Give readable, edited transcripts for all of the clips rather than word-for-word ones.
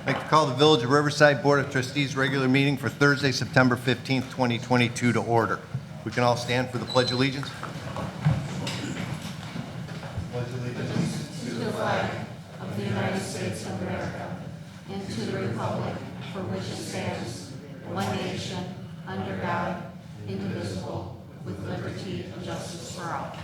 I'd like to call the Village of Riverside Board of Trustees regular meeting for Thursday, September 15th, 2022 to order. We can all stand for the Pledge of Allegiance. Pledge of allegiance to the flag of the United States of America and to the republic for which it stands, one nation, under God, indivisible, with liberty and justice for all.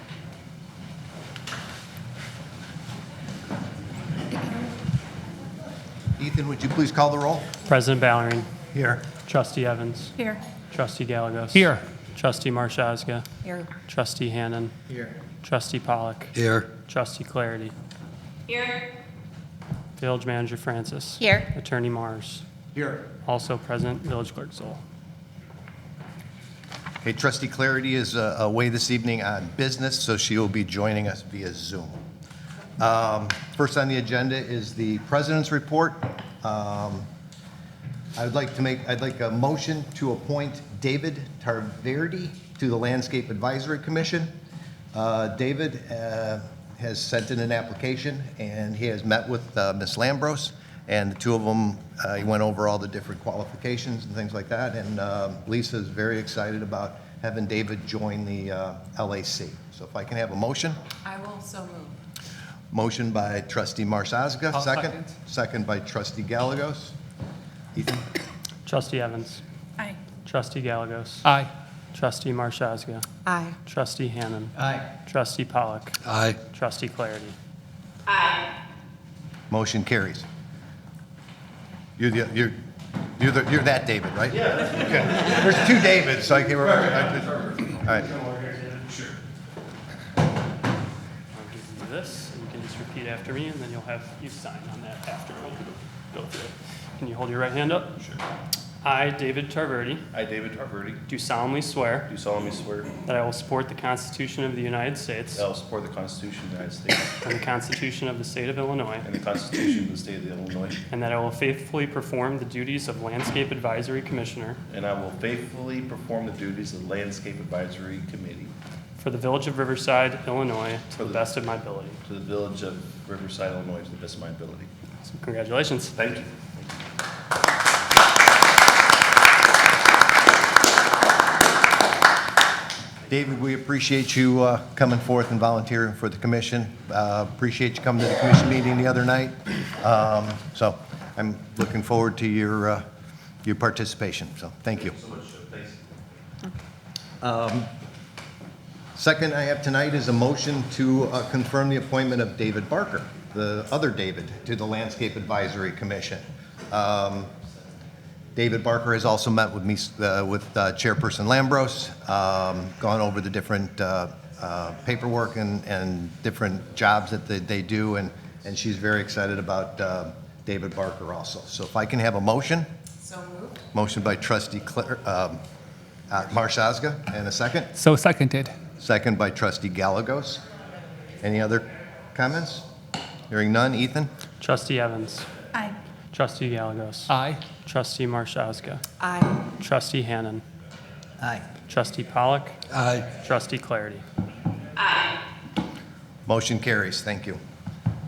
Ethan, would you please call the roll? President Ballerini. Here. Trustee Evans. Here. Trustee Gallegos. Here. Trustee Marshazga. Here. Trustee Hannan. Here. Trustee Pollock. Here. Trustee Clarity. Here. Village Manager Francis. Here. Attorney Mars. Here. Also present, Village Clerk Zoll. Okay, Trustee Clarity is away this evening on business, so she will be joining us via Zoom. First on the agenda is the President's report. I'd like a motion to appoint David Tarverdi to the Landscape Advisory Commission. David has sent in an application, and he has met with Ms. Lambros, and the two of them, he went over all the different qualifications and things like that, and Lisa is very excited about having David join the LAC. So if I can have a motion. I will so move. Motion by Trustee Marshazga, I'll second. second. Second by Trustee Gallegos. Ethan? Trustee Evans. Aye. Trustee Gallegos. Aye. Trustee Marshazga. Aye. Trustee Hannan. Aye. Trustee Pollock. Aye. Trustee Clarity. Motion carries. You're that David, right? Yeah. Okay. There's two Davids, so I can't remember. All right. Sure. I'll give you this, and you can just repeat after me, and then you'll you sign on that after we'll go through it. Can you hold your right hand up? Sure. I, David Tarverdi, I, David Tarverdi, do solemnly swear do solemnly swear that I will support the Constitution of the United States that I will support the Constitution of the United States and the Constitution of the State of Illinois, and the Constitution of the State of Illinois, and that I will faithfully perform the duties of Landscape Advisory Commissioner and I will faithfully perform the duties of the Landscape Advisory Committee for the Village of Riverside, Illinois, to For the the- best of my ability. to the Village of Riverside, Illinois, to the best of my ability. So congratulations. Thank you. David, we appreciate you coming forth and volunteering for the commission. Appreciate you coming to the commission meeting the other night. So I'm looking forward to your participation. So thank you. So much. Thanks. Second I have tonight is a motion to confirm the appointment of David Barker, the other David, to the Landscape Advisory Commission. David Barker has also met with me, with Chairperson Lambros, gone over the different paperwork and different jobs that they do, and she's very excited about David Barker also. So if I can have a motion. So moved. Motion by Trustee Marshazga, and a second. So seconded. Second by Trustee Gallegos. Any other comments? Hearing none. Ethan? Trustee Evans. Aye. Trustee Gallegos. Aye. Trustee Marshazga. Aye. Trustee Hannan. Aye. Trustee Pollock. Aye. Trustee Clarity. Motion carries. Thank you.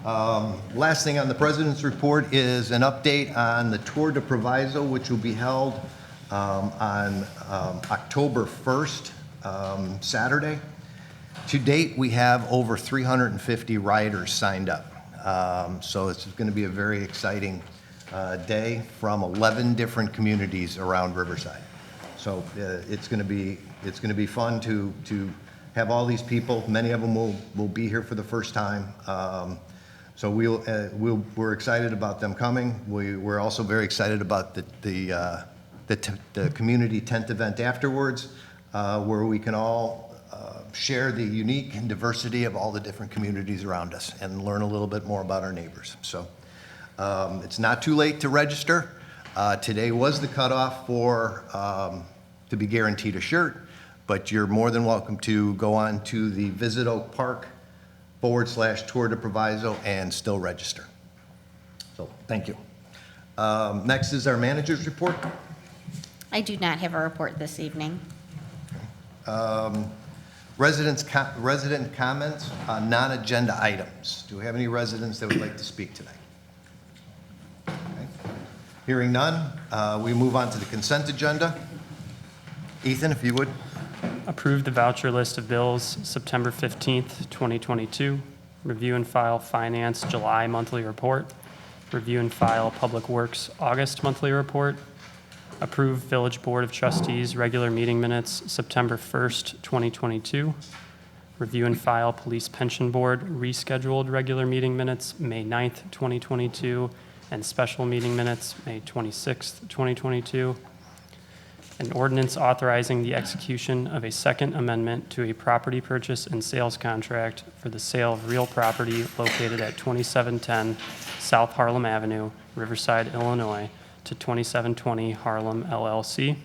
Last thing on the President's report is an update on the Tour de Proviso, which will be held on October 1st, Saturday. To date, we have over 350 riders signed up. So it's going to be a very exciting day from 11 different communities around Riverside. So it's going to be fun to have all these people. Many of them will be here for the first time. So we're excited about them coming. We're also very excited about the community tent event afterwards, where we can all share the unique and diversity of all the different communities around us and learn a little bit more about our neighbors. So it's not too late to register. Today was the cutoff to be guaranteed a shirt, but you're more than welcome to go on to the Visit Oak Park /Tour de Proviso and still register. So thank you. Next is our manager's report. I do not have a report this evening. Resident comments on non-agenda items. Do we have any residents that would like to speak tonight? Okay. Hearing none, we move on to the consent agenda. Ethan, if you would. Approve the voucher list of bills September 15th, 2022. Review and file Finance July monthly report. Review and file Public Works August monthly report. Approve Village Board of Trustees regular meeting minutes September 1st, 2022. Review and file Police Pension Board rescheduled regular meeting minutes May 9th, 2022, and special meeting minutes May 26th, 2022. An ordinance authorizing the execution of a second amendment to a property purchase and sales contract for the sale of real property located at 2710 South Harlem Avenue, Riverside, Illinois, to 2720 Harlem LLC.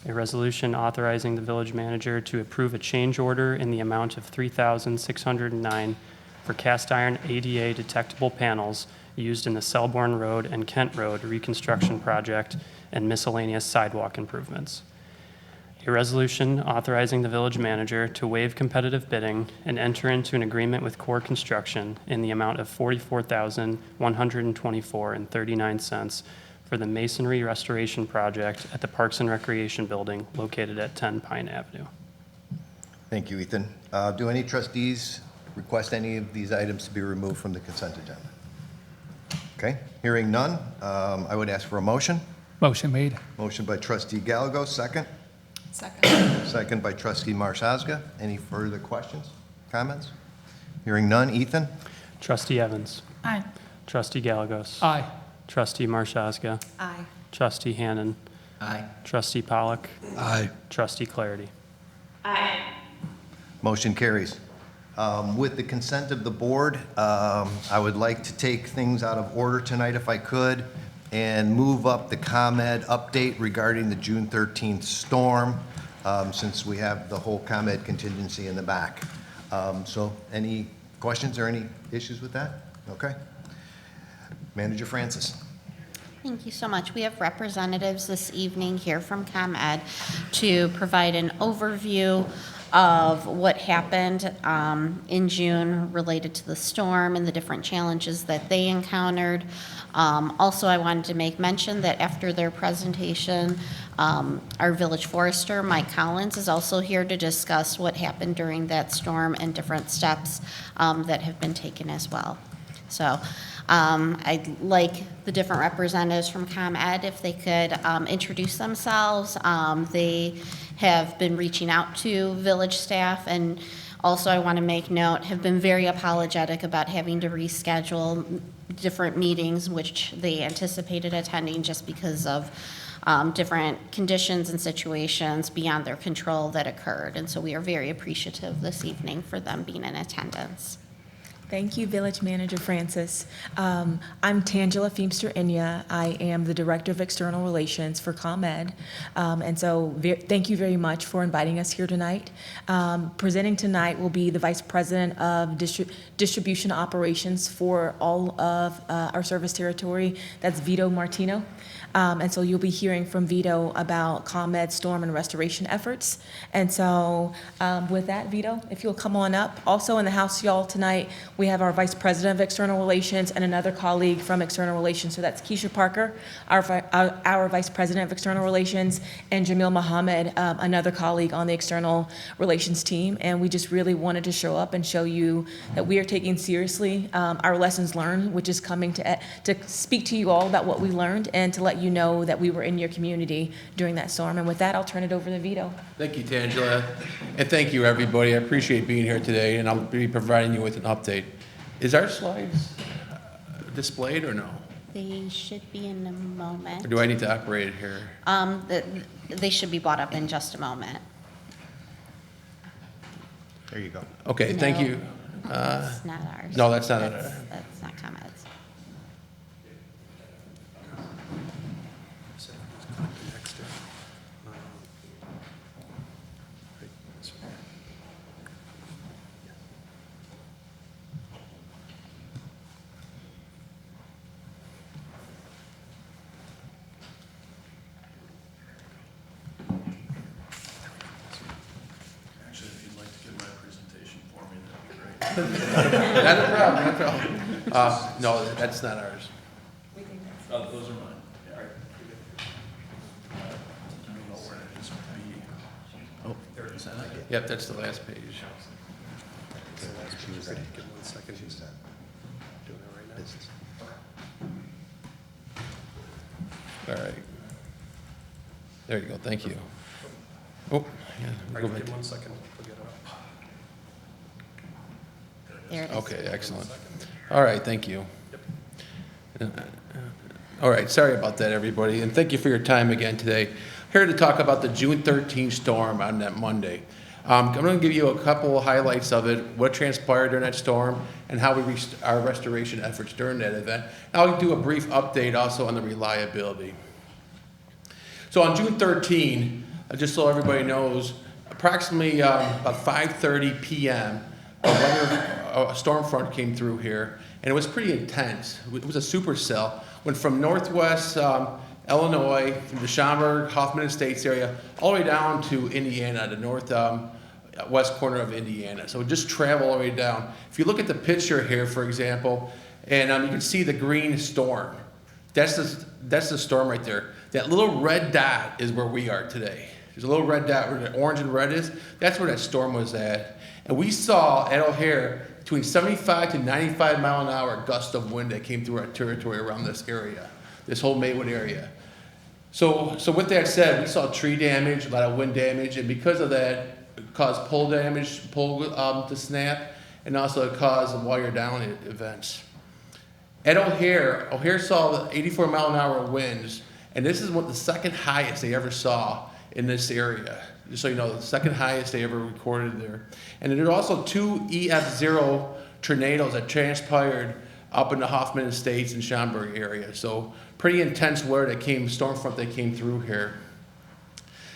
A resolution authorizing the village manager to approve a change order in the amount of $3,609 for cast iron ADA detectable panels used in the Selborne Road and Kent Road reconstruction project and miscellaneous sidewalk improvements. A resolution authorizing the village manager to waive competitive bidding and enter into an agreement with Core Construction in the amount of $44,124.39 for the masonry restoration project at the Parks and Recreation Building located at 10 Pine Avenue. Thank you, Ethan. Do any trustees request any of these items to be removed from the consent agenda? Okay, hearing none, I would ask for a motion. Motion made. Motion by trustee Gallego, second. Second. Second by trustee Marshaga. Any further questions, comments? Hearing none, Ethan? Trustee Evans. Aye. Trustee Gallegos. Aye. Trustee Marshaga. Aye. Trustee Hannan. Aye. Trustee Pollock. Aye. Trustee Clarity. Motion carries. With the consent of the board, I would like to take things out of order tonight if I could and move up the ComEd update regarding the June 13th storm, since we have the whole ComEd contingency in the back. So any questions or any issues with that? Okay. Manager Francis. Thank you so much. We have representatives this evening here from ComEd to provide an overview of what happened in June related to the storm and the different challenges that they encountered. Also, I wanted to make mention that after their presentation, our village forester, Mike Collins, is also here to discuss what happened during that storm and different steps that have been taken as well. So I'd like the different representatives from ComEd, if they could introduce themselves. They have been reaching out to village staff, and also I want to make note, have been very apologetic about having to reschedule different meetings which they anticipated attending just because of different conditions and situations beyond their control that occurred. And so we are very appreciative this evening for them being in attendance. Thank you, Village Manager Francis. I'm Tangela Feemster-Inya. I am the Director of External Relations for ComEd. And so thank you very much for inviting us here tonight. Presenting tonight will be the Vice President of Distribution Operations for all of our service territory. That's Vito Martino. And so you'll be hearing from Vito about ComEd storm and restoration efforts. And so with that, Vito, if you'll come on up. Also in the house, y'all, tonight, we have our Vice President of External Relations and another colleague from External Relations. So that's Keisha Parker, our Vice President of External Relations, and Jamil Mohammed, another colleague on the External Relations team. And we just really wanted to show up and show you that we are taking seriously our lessons learned, which is coming to speak to you all about what we learned and to let you know that we were in your community during that storm. And with that, I'll turn it over to Vito. Thank you, Tangela, and thank you, everybody. I appreciate being here today, and I'll be providing you with an update. Is our slides displayed or no? They should be in a moment. Or do I need to operate it here? They should be brought up in just a moment. There you go. Okay, thank you. That's not ours. No, that's not That's not ComEd's. Actually, if you'd like to give my presentation for me, that'd be great. Not a problem, not a problem. No, that's not ours. Oh, those are mine, yeah. Yep, that's the last page. She was ready. Give 1 second. She said, Doing it right now. this is- All right. There you go, thank you. Oh, yeah. All go right, back. give 1 second. We'll get it up. There it is. Okay, excellent. All right, thank you. All right, sorry about that, everybody, and thank you for your time again today. Here to talk about the June 13th storm on that Monday. I'm going to give you a couple of highlights of it, what transpired during that storm, and how we our restoration efforts during that event. And I'll do a brief update also on the reliability. So on June 13, just so everybody knows, approximately about 5:30 p.m., a storm front came through here, and it was pretty intense. It was a supercell. Went from northwest Illinois, from the Schaumburg, Hoffman Estates area, all the way down to Indiana, the northwest corner of Indiana. So it just traveled all the way down. If you look at the picture here, for example, and you can see the green storm. That's the storm right there. That little red dot is where we are today. There's a little red dot where the orange and red is. That's where that storm was at. And we saw at O'Hare between 75 to 95 mile an hour gust of wind that came through our territory around this area, this whole Maywood area. So with that said, we saw tree damage, a lot of wind damage, and because of that, it caused pole damage, to snap, and also it caused wire down events. At O'Hare saw the 84 mile an hour winds, and this is what the second highest they ever saw in this area. Just so you know, the second highest they ever recorded there. And there are also 2 EF0 tornadoes that transpired up in the Hoffman Estates and Schaumburg area. So pretty intense weather storm front that came through here.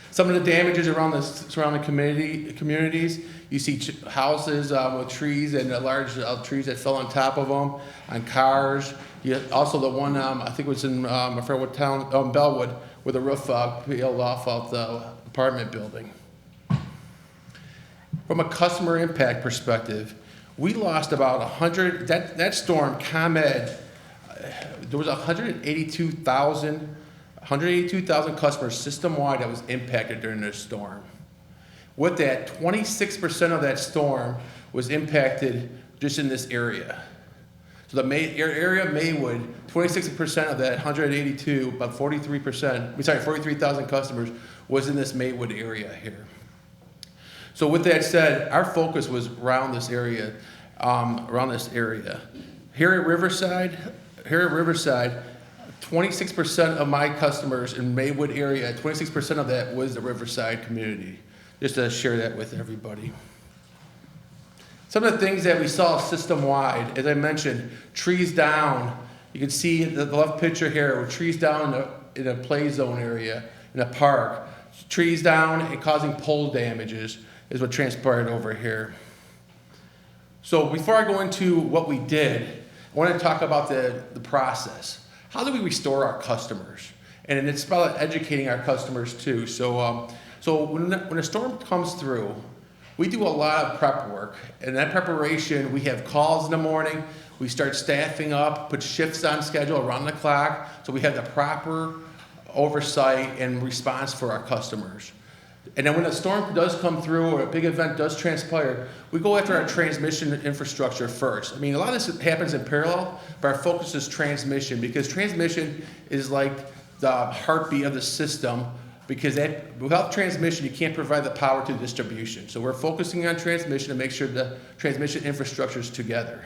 Some of the damages around the surrounding communities, you see houses with trees and large trees that fell on top of them, on cars. Also the one, I think it was in, I forget what town, Bellwood, where the roof peeled off of the apartment building. From a customer impact perspective, we lost about 100, that storm, ComEd, there was 182,000 customers system-wide that was impacted during this storm. With that, 26% of that storm was impacted just in this area. So the area of Maywood, 26% of that 182, about 43,000 customers was in this Maywood area here. So with that said, our focus was around this area, Here at Riverside, 26% of my customers in Maywood area, 26% of that was the Riverside community. Just to share that with everybody. Some of the things that we saw system-wide, as I mentioned, trees down. You can see the left picture here, with trees down in a play zone area, in a park. Trees down and causing pole damages is what transpired over here. So before I go into what we did, I want to talk about the process. How do we restore our customers? And it's about educating our customers too. So when a storm comes through, we do a lot of prep work. And that preparation, we have calls in the morning. We start staffing up, put shifts on schedule around the clock, so we have the proper oversight and response for our customers. And then when a storm does come through or a big event does transpire, we go after our transmission infrastructure first. I mean, a lot of this happens in parallel, but our focus is transmission, because transmission is like the heartbeat of the system, because without transmission, you can't provide the power to distribution. So we're focusing on transmission to make sure the transmission infrastructure is together.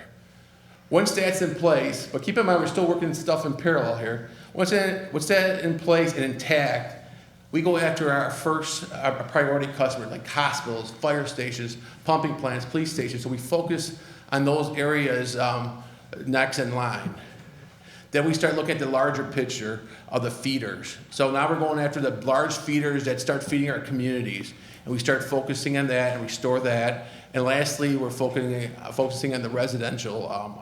Once that's in place, but keep in mind we're still working stuff in parallel here. Once that in place and intact, we go after our priority customers, like hospitals, fire stations, pumping plants, police stations. So we focus on those areas next in line. Then we start looking at the larger picture of the feeders. So now we're going after the large feeders that start feeding our communities. And we start focusing on that and restore that. And lastly, we're focusing on the residential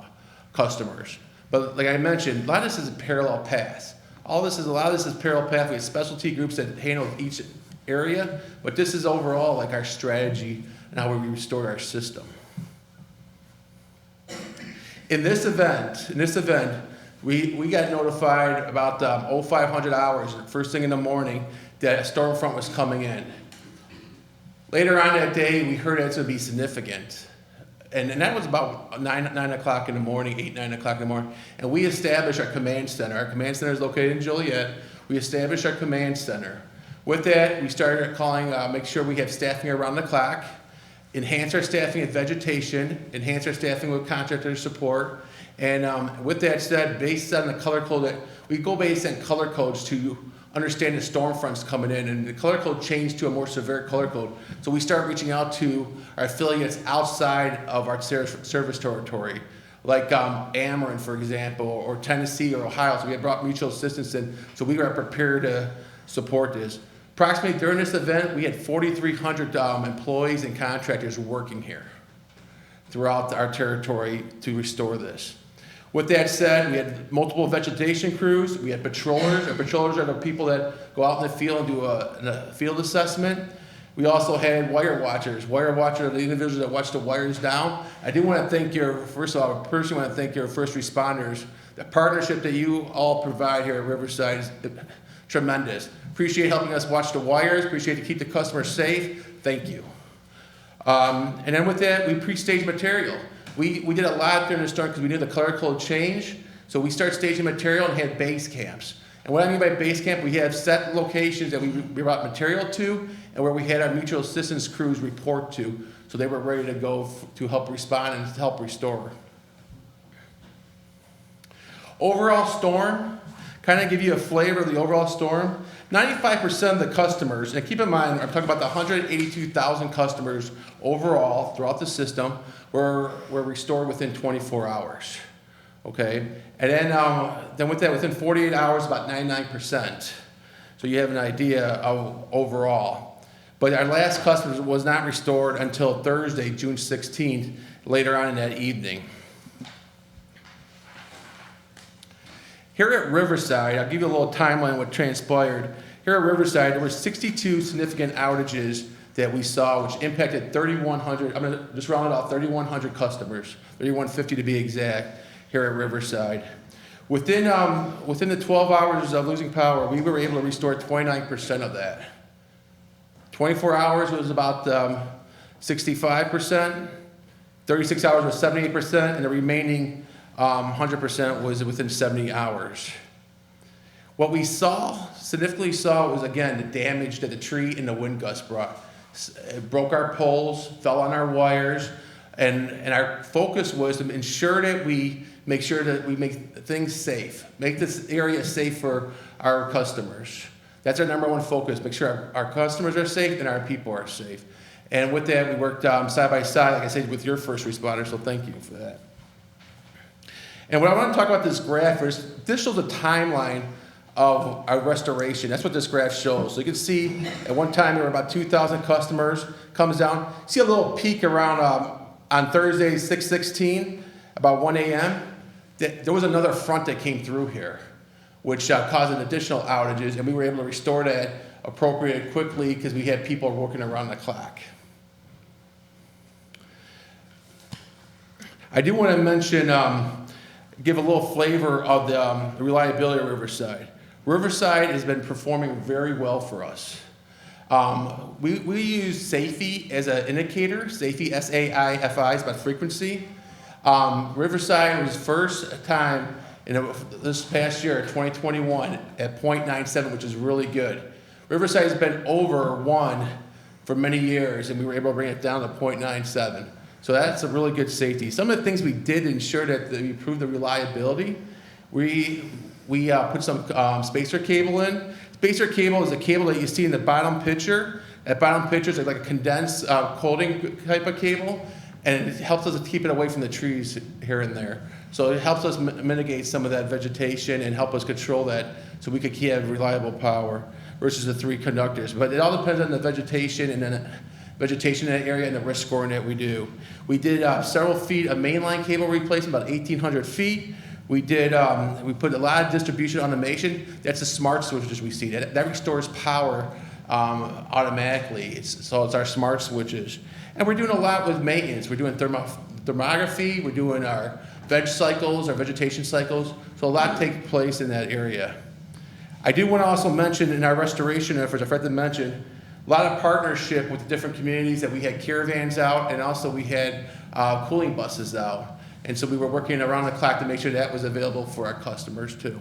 customers. But like I mentioned, a lot of this is a parallel path. A lot of this is parallel path. We have specialty groups that handle each area, but this is overall like our strategy and how we restore our system. In this event, we got notified about 0500 hours, first thing in the morning, that a storm front was coming in. Later on that day, we heard it's going to be significant. And that was about 9 o'clock in the morning, 8, 9 o'clock in the morning. And we established our command center. Our command center is located in Joliet. We established our command center. With that, we started calling, make sure we have staffing around the clock, enhance our staffing at vegetation, enhance our staffing with contractor support. And with that said, based on the color code, that we go based on color codes to understand the storm fronts coming in, and the color code changed to a more severe color code. So we start reaching out to our affiliates outside of our service territory, like Ameren, for example, or Tennessee or Ohio. So we had brought mutual assistance in, so we were prepared to support this. Approximately during this event, we had 4,300 employees and contractors working here throughout our territory to restore this. With that said, we had multiple vegetation crews, we had patrollers. Our patrollers are the people that go out in the field and do a field assessment. We also had wire watchers. Wire watchers are the individuals that watch the wires down. I do want to thank first of all, I personally want to thank your first responders. The partnership that you all provide here at Riverside is tremendous. Appreciate helping us watch the wires, appreciate to keep the customers safe. Thank you. And then with that, we pre-staged material. We did a lot during the storm because we knew the color code change. So we started staging material and had base camps. And what I mean by base camp, we have set locations that we brought material to and where we had our mutual assistance crews report to. So they were ready to go to help respond and help restore. Overall storm, kind of give you a flavor of the overall storm. 95% of the customers, and keep in mind, I'm talking about the 182,000 customers overall throughout the system, were restored within 24 hours. Okay, and then with that, within 48 hours, about 99%. So you have an idea of overall. But our last customer was not restored until Thursday, June 16th, later on in that evening. Here at Riverside, I'll give you a little timeline of what transpired. Here at Riverside, there were 62 significant outages that we saw, which impacted 3,100, I'm gonna just round it off, 3,100 customers, 3,150 to be exact, here at Riverside. Within the 12 hours of losing power, we were able to restore 29% of that. 24 hours was about 65%, 36 hours was 78%, and the remaining 100% was within 70 hours. What we significantly saw was, again, the damage that the tree and the wind gust brought. It broke our poles, fell on our wires, and our focus was to ensure that we make sure that we make things safe, make this area safe for our customers. That's our number one focus, make sure our customers are safe and our people are safe. And with that, we worked side by side, like I said, with your first responders, so thank you for that. And what I want to talk about this graph is, this shows a timeline of our restoration. That's what this graph shows. So you can see at one time there were about 2,000 customers, comes down, see a little peak around on Thursday, 6/16, about 1 a.m. There was another front that came through here, which caused an additional outages, and we were able to restore that appropriately quickly because we had people working around the clock. I do want to mention, give a little flavor of the reliability of Riverside. Riverside has been performing very well for us. We use SAIFI as an indicator. SAIFI, S-A-I-F-I, is about frequency. Riverside was first time this past year, 2021, at 0.97, which is really good. Riverside has been over 1 for many years, and we were able to bring it down to 0.97. So that's a really good safety. Some of the things we did to ensure that we improved the reliability, we put some spacer cable in. Spacer cable is a cable that you see in the bottom picture. That bottom picture is like a condensed coating type of cable, and it helps us to keep it away from the trees here and there. So it helps us mitigate some of that vegetation and help us control that so we could have reliable power versus the 3 conductors. But it all depends on the vegetation and then vegetation in that area and the risk scoring that we do. We did several feet of mainline cable replacement, about 1,800 feet. We did, we put a lot of distribution automation. That's the smart switches we see. That restores power automatically. So it's our smart switches. And we're doing a lot with maintenance. We're doing thermography. We're doing our veg cycles, our vegetation cycles. So a lot takes place in that area. I do want to also mention in our restoration efforts, I forgot to mention, lot of partnership with the different communities that we had caravans out, and also we had cooling buses out. And so we were working around the clock to make sure that was available for our customers too.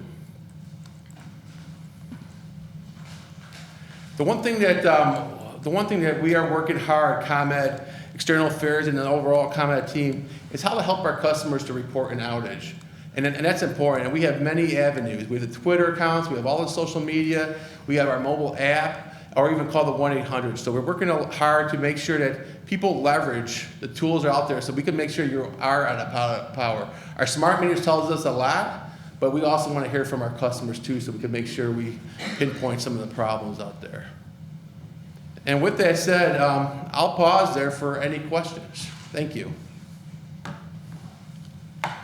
The one thing that we are working hard, ComEd, External Affairs, and the overall ComEd team, is how to help our customers to report an outage. And that's important. And we have many avenues. We have the Twitter accounts, we have all the social media, we have our mobile app, or even call the 1-800. So we're working hard to make sure that people leverage the tools that are out there so we can make sure you are out of power. Our smart meters tells us a lot, but we also want to hear from our customers too, so we can make sure we pinpoint some of the problems out there. And with that said, I'll pause there for any questions. Thank you.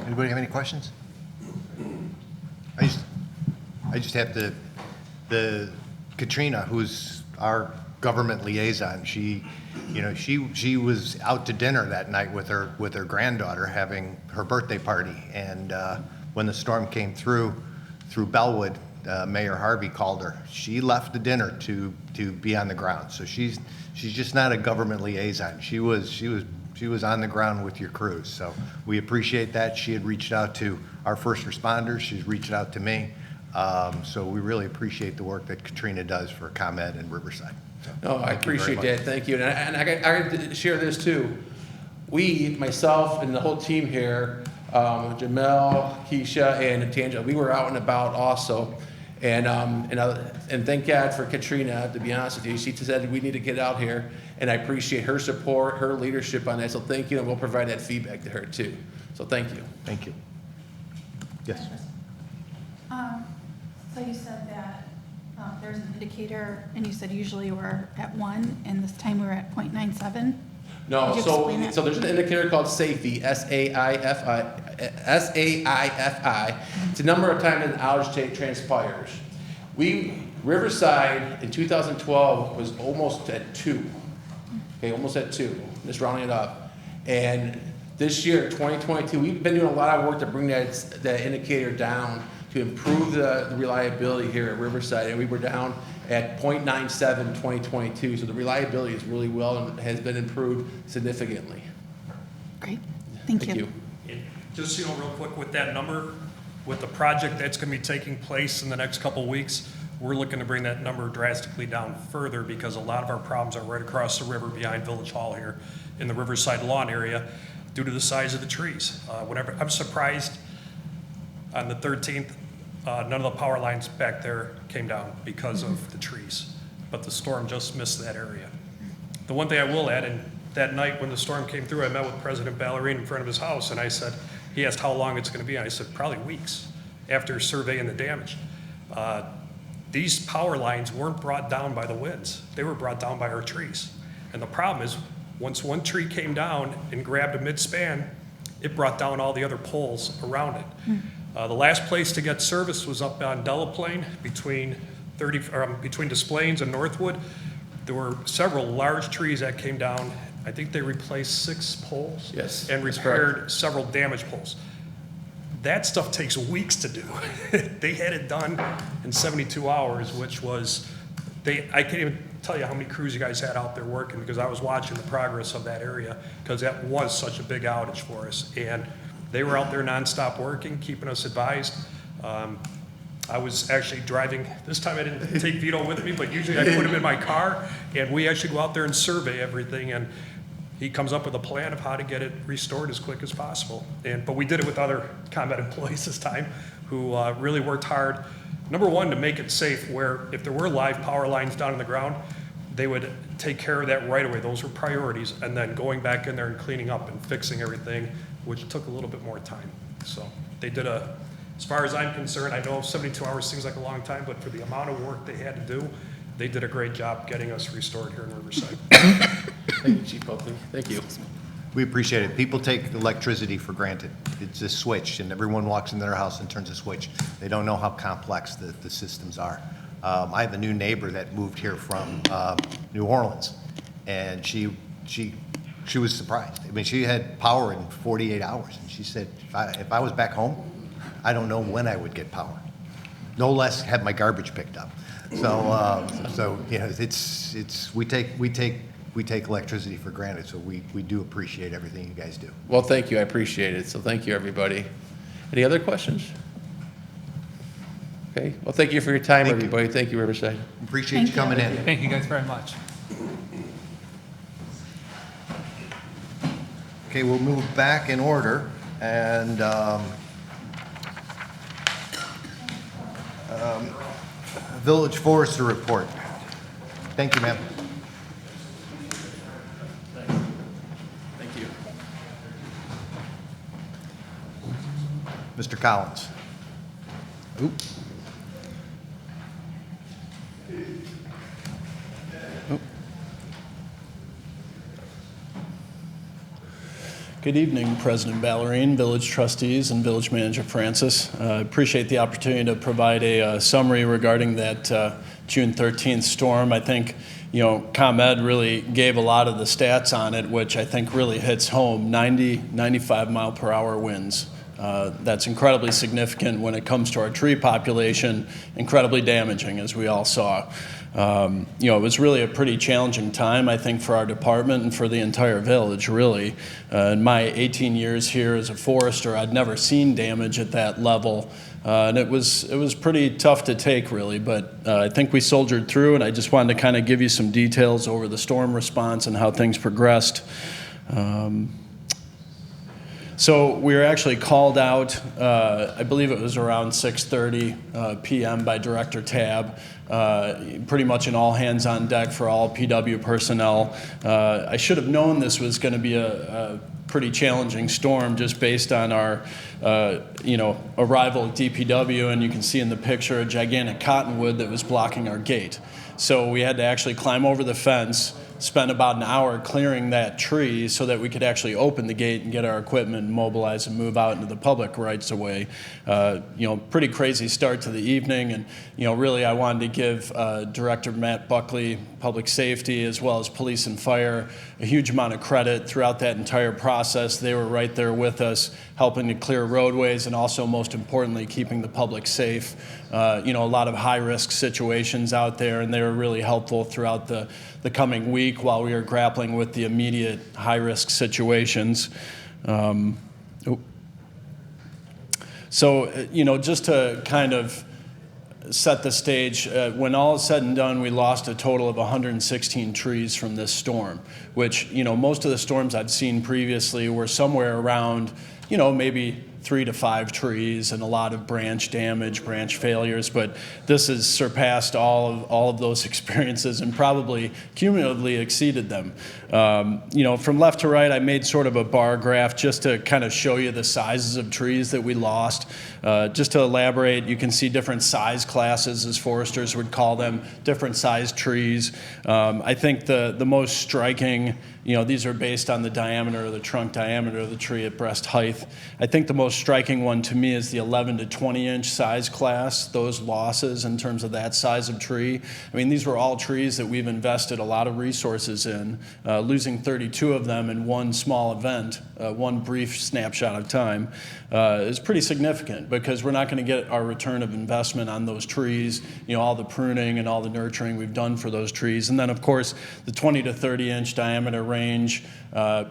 Anybody have any questions? I just have the Katrina, who's our government liaison. She was out to dinner that night with her granddaughter having her birthday party, and when the storm came through Bellwood, Mayor Harvey called her. She left the dinner to be on the ground. So she's just not a government liaison. She was on the ground with your crews. So we appreciate that. She had reached out to our first responders. She's reached out to me. So we really appreciate the work that Katrina does for ComEd and Riverside. So No, I thank you very appreciate much. that. Thank you. And I got to share this too. We, myself, and the whole team here, Jamel, Keisha, and Tangela, we were out and about also. And thank God for Katrina, to be honest with you. She said we need to get out here, and I appreciate her support, her leadership on that. So thank you, and we'll provide that feedback to her too. So thank you. Thank you. Yes. So you said that there's an indicator, and you said usually we're at 1, and this time we're at 0.97? No, Could you explain it? so there's an indicator called SAIFI, SAIFI. It's the number of times an outage transpires. Riverside in 2012 was almost at 2. Okay, almost at 2, just rounding it up. And this year, 2022, we've been doing a lot of work to bring that indicator down to improve the reliability here at Riverside, and we were down at 0.97 in 2022. So the reliability is really well and has been improved significantly. Great, thank you. And just, real quick with that number, with the project that's going to be taking place in the next couple of weeks, we're looking to bring that number drastically down further because a lot of our problems are right across the river behind Village Hall here in the Riverside lawn area due to the size of the trees. I'm surprised on the 13th, none of the power lines back there came down because of the trees, but the storm just missed that area. The one thing I will add, and that night when the storm came through, I met with President Ballerine in front of his house, and he asked how long it's going to be, and I said probably weeks after surveying the damage. These power lines weren't brought down by the winds. They were brought down by our trees. And the problem is, once one tree came down and grabbed a mid-span, it brought down all the other poles around it. The last place to get service was up on Delaplane between Des Plaines and Northwood. There were several large trees that came down. I think they replaced 6 poles. Yes, And that's repaired several damaged poles. That stuff takes weeks to do. They had it done in 72 hours, which was, I can't even tell you how many crews you guys had out there working because I was watching the progress of that area because that was such a big outage for us. And they were out there nonstop working, keeping us advised. I was actually driving, this time I didn't take Vito with me, but usually I put him in my car and we actually go out there and survey everything, and he comes up with a plan of how to get it restored as quick as possible. But we did it with other ComEd employees this time who really worked hard. Number one, to make it safe, where if there were live power lines down on the ground, they would take care of that right away. Those were priorities. And then going back in there and cleaning up and fixing everything, which took a little bit more time. So they did as far as I'm concerned, I know 72 hours seems like a long time, but for the amount of work they had to do, they did a great job getting us restored here in Riverside. Thank you, Chief Buckley. Thank you. We appreciate it. People take electricity for granted. It's a switch, and everyone walks into their house and turns a switch. They don't know how complex the systems are. I have a new neighbor that moved here from New Orleans, and she was surprised. I mean, she had power in 48 hours, and she said, if I was back home, I don't know when I would get power. No less have my garbage picked up. So yeah, we take electricity for granted, so we do appreciate everything you guys do. Well, thank you, I appreciate it, so thank you, everybody. Any other questions? Okay, well, thank you for your time, Thank you. everybody. Thank you, Riverside. Appreciate Thank you coming in. Thank you guys very much. Okay, we'll move back in order, and Village Forester report. Thank you, ma'am. Thank you. Mr. Collins. Oop. Good evening, President Ballerine, Village Trustees, and Village Manager Francis. I appreciate the opportunity to provide a summary regarding that June 13th storm. I think, ComEd really gave a lot of the stats on it, which I think really hits home, 90, 95 mile per hour winds. That's incredibly significant when it comes to our tree population, incredibly damaging, as we all saw. It was really a pretty challenging time, I think, for our department and for the entire village, really. In my 18 years here as a forester, I'd never seen damage at that level. And it was pretty tough to take, really, but I think we soldiered through, and I just wanted to kind of give you some details over the storm response and how things progressed. So we were actually called out, I believe it was around 6:30 p.m. by Director Tabb, pretty much an all hands on deck for all PW personnel. I should have known this was going to be a pretty challenging storm just based on our arrival at DPW, and you can see in the picture a gigantic cottonwood that was blocking our gate. So we had to actually climb over the fence, spent about an hour clearing that tree so that we could actually open the gate and get our equipment mobilized and move out into the public rights of way. Pretty crazy start to the evening, and really I wanted to give Director Matt Buckley, Public Safety, as well as Police and Fire, a huge amount of credit throughout that entire process. They were right there with us, helping to clear roadways and also, most importantly, keeping the public safe. A lot of high-risk situations out there, and they were really helpful throughout the coming week while we were grappling with the immediate high-risk situations. So, just to kind of set the stage, when all is said and done, we lost a total of 116 trees from this storm, which, most of the storms I've seen previously were somewhere around, maybe 3 to 5 trees and a lot of branch damage, branch failures, but this has surpassed all of those experiences and probably cumulatively exceeded them. From left to right, I made sort of a bar graph just to kind of show you the sizes of trees that we lost. Just to elaborate, you can see different size classes, as foresters would call them, different size trees. I think the most striking, these are based on the diameter or the trunk diameter of the tree at breast height. I think the most striking one to me is the 11 to 20 inch size class, those losses in terms of that size of tree. I mean, these were all trees that we've invested a lot of resources in. Losing 32 of them in one small event, one brief snapshot of time, is pretty significant because we're not going to get our return of investment on those trees, all the pruning and all the nurturing we've done for those trees. And then, of course, the 20 to 30 inch diameter range,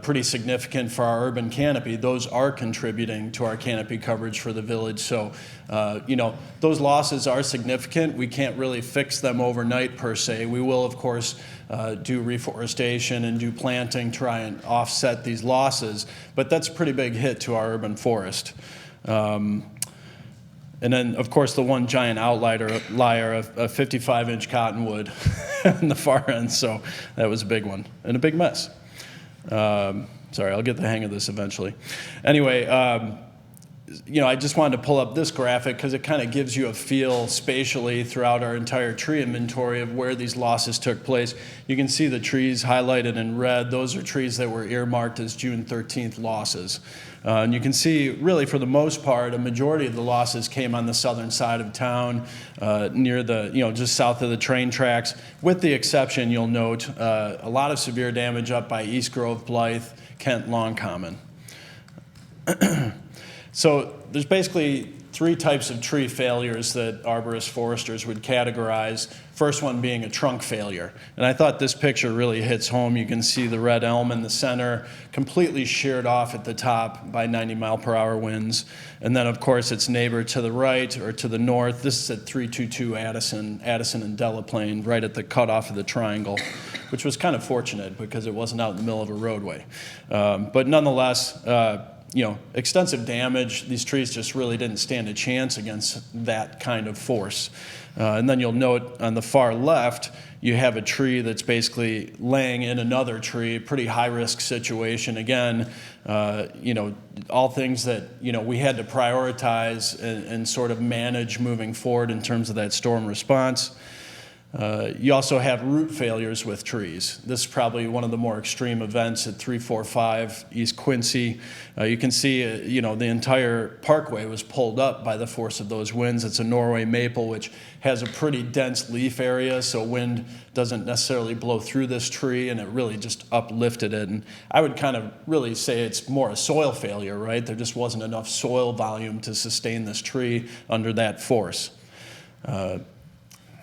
pretty significant for our urban canopy. Those are contributing to our canopy coverage for the village. So, those losses are significant. We can't really fix them overnight per se. We will, of course, do reforestation and do planting, try and offset these losses, but that's a pretty big hit to our urban forest. And then, of course, the one giant outlier, a 55-inch cottonwood on the far end, so that was a big one and a big mess. Sorry, I'll get the hang of this eventually. Anyway, I just wanted to pull up this graphic because it kind of gives you a feel spatially throughout our entire tree inventory of where these losses took place. You can see the trees highlighted in red. Those are trees that were earmarked as June 13th losses. And you can see, really, for the most part, a majority of the losses came on the southern side of town, near the, just south of the train tracks, with the exception, you'll note, a lot of severe damage up by East Grove, Blythe, Kent, Long Common. So there's basically three types of tree failures that arborist foresters would categorize. First one being a trunk failure. And I thought this picture really hits home. You can see the red elm in the center, completely sheared off at the top by 90-mile-per-hour winds. And then, of course, its neighbor to the right or to the north. This is at 322 Addison and Delaplane, right at the cutoff of the triangle, which was kind of fortunate because it wasn't out in the middle of a roadway. But nonetheless, extensive damage. These trees just really didn't stand a chance against that kind of force. And then you'll note on the far left, you have a tree that's basically laying in another tree, pretty high-risk situation. Again, all things that, we had to prioritize and sort of manage moving forward in terms of that storm response. You also have root failures with trees. This is probably one of the more extreme events at 345 East Quincy. You can see, the entire parkway was pulled up by the force of those winds. It's a Norway Maple, which has a pretty dense leaf area, so wind doesn't necessarily blow through this tree, and it really just uplifted it. And I would kind of really say it's more a soil failure, right? There just wasn't enough soil volume to sustain this tree under that force.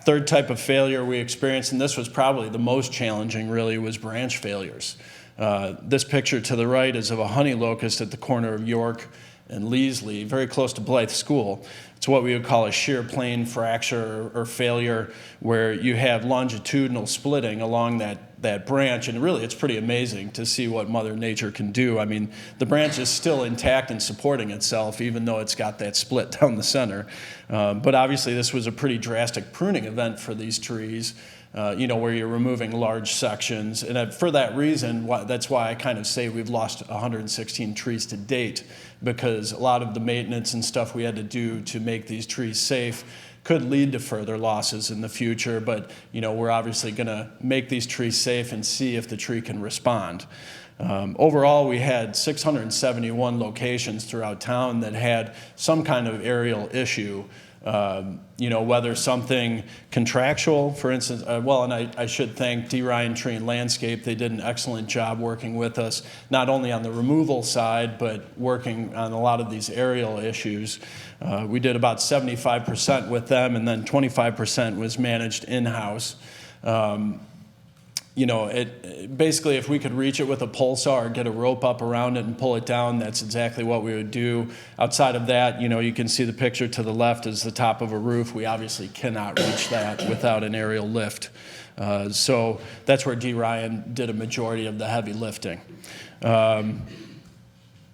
Third type of failure we experienced, and this was probably the most challenging really, was branch failures. This picture to the right is of a honey locust at the corner of York and Leasley, very close to Blythe School. It's what we would call a shear plane fracture or failure, where you have longitudinal splitting along that branch, and really it's pretty amazing to see what Mother Nature can do. I mean, the branch is still intact and supporting itself, even though it's got that split down the center. But obviously this was a pretty drastic pruning event for these trees, where you're removing large sections. And for that reason, that's why I kind of say we've lost 116 trees to date, because a lot of the maintenance and stuff we had to do to make these trees safe could lead to further losses in the future. But, we're obviously going to make these trees safe and see if the tree can respond. Overall, we had 671 locations throughout town that had some kind of aerial issue. Whether something contractual, for instance, and I should thank D. Ryan Tree and Landscape. They did an excellent job working with us, not only on the removal side, but working on a lot of ththese aerial issues. We did about 75% with them, and then 25% was managed in-house. Basically, if we could reach it with a pulsar or get a rope up around it and pull it down, that's exactly what we would do. Outside of that, you can see the picture to the left is the top of a roof. We obviously cannot reach that without an aerial lift. So that's where D. Ryan did a majority of the heavy lifting.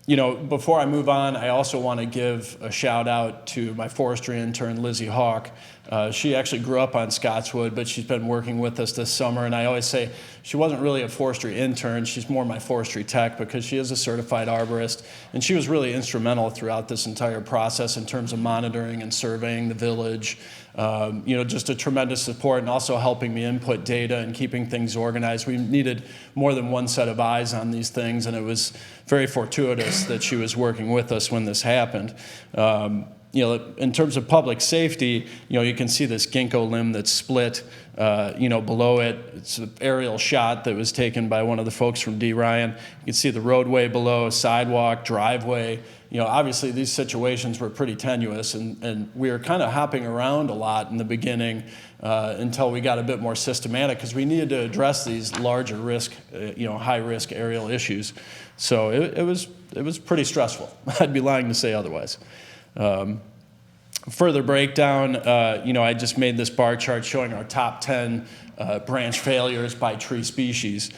Before I move on, I also want to give a shout out to my forestry intern, Lizzie Hawk. She actually grew up on Scottswood, but she's been working with us this summer. And I always say she wasn't really a forestry intern. She's more my forestry tech, because she is a certified arborist. And she was really instrumental throughout this entire process in terms of monitoring and surveying the village. Just a tremendous support, and also helping me input data and keeping things organized. We needed more than one set of eyes on these things, and it was very fortuitous that she was working with us when this happened. In terms of public safety, you can see this ginkgo limb that's split, below it. It's an aerial shot that was taken by one of the folks from D. Ryan. You can see the roadway below, sidewalk, driveway. Obviously these situations were pretty tenuous, and we were kind of hopping around a lot in the beginning until we got a bit more systematic, because we needed to address these larger risk, high-risk aerial issues. So it was pretty stressful. I'd be lying to say otherwise. Further breakdown, I just made this bar chart showing our top 10 branch failures by tree species.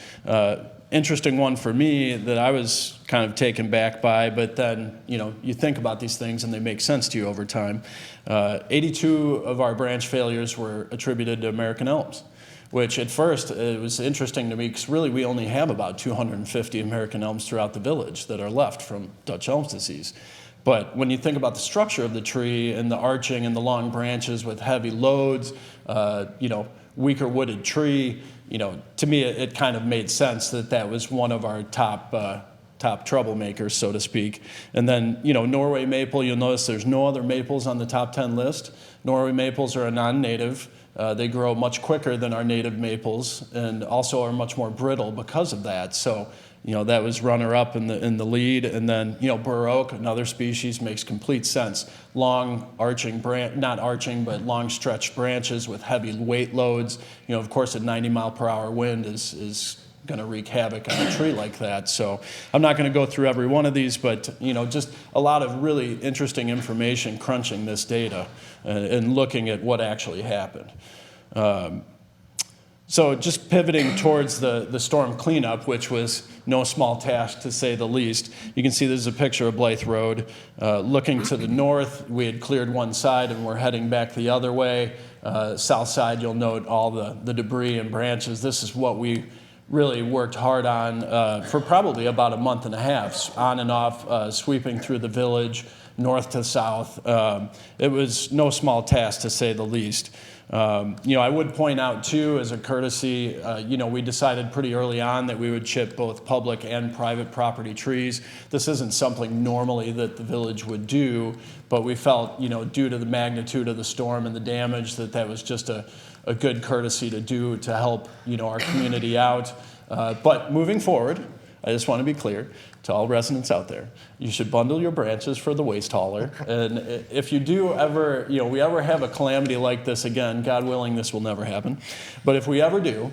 Interesting one for me that I was kind of taken back by, but then, you think about these things and they make sense to you over time. 82 of our branch failures were attributed to American elms, which at first it was interesting to me, because really we only have about 250 American elms throughout the village that are left from Dutch elm disease. But when you think about the structure of the tree and the arching and the long branches with heavy loads, weaker wooded tree, to me it kind of made sense that was one of our top troublemakers, so to speak. And then, Norway maple, you'll notice there's no other maples on the top 10 list. Norway maples are a non-native. They grow much quicker than our native maples, and also are much more brittle because of that. So, that was runner-up in the lead. And then, bur oak, another species, makes complete sense. Long arching not arching, but long stretched branches with heavy weight loads. Of course, a 90-mile-per-hour wind is going to wreak havoc on a tree like that. So I'm not going to go through every one of these, but just a lot of really interesting information crunching this data and looking at what actually happened. So just pivoting towards the storm cleanup, which was no small task to say the least. You can see this is a picture of Blythe Road. Looking to the north, we had cleared one side and we're heading back the other way. South side, you'll note all the debris and branches. This is what we really worked hard on for probably about a month and a half, on and off, sweeping through the village, north to south. It was no small task, to say the least. I would point out, too, as a courtesy, we decided pretty early on that we would chip both public and private property trees. This isn't something normally that the village would do, but we felt, due to the magnitude of the storm and the damage, that was just a good courtesy to do to help, our community out. But moving forward, I just want to be clear to all residents out there, you should bundle your branches for the waste hauler. And if you do ever, we ever have a calamity like this again, God willing, this will never happen. But if we ever do,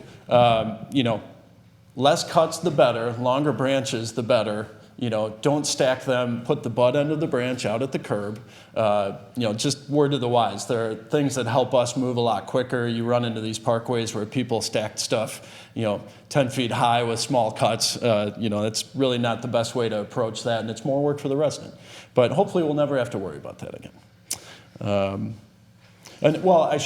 less cuts the better, longer branches the better. Don't stack them, put the butt end of the branch out at the curb. Just word to the wise. There are things that help us move a lot quicker. You run into these parkways where people stacked stuff, 10 feet high with small cuts. That's really not the best way to approach that, and it's more work for the resident. But hopefully we'll never have to worry about that again. I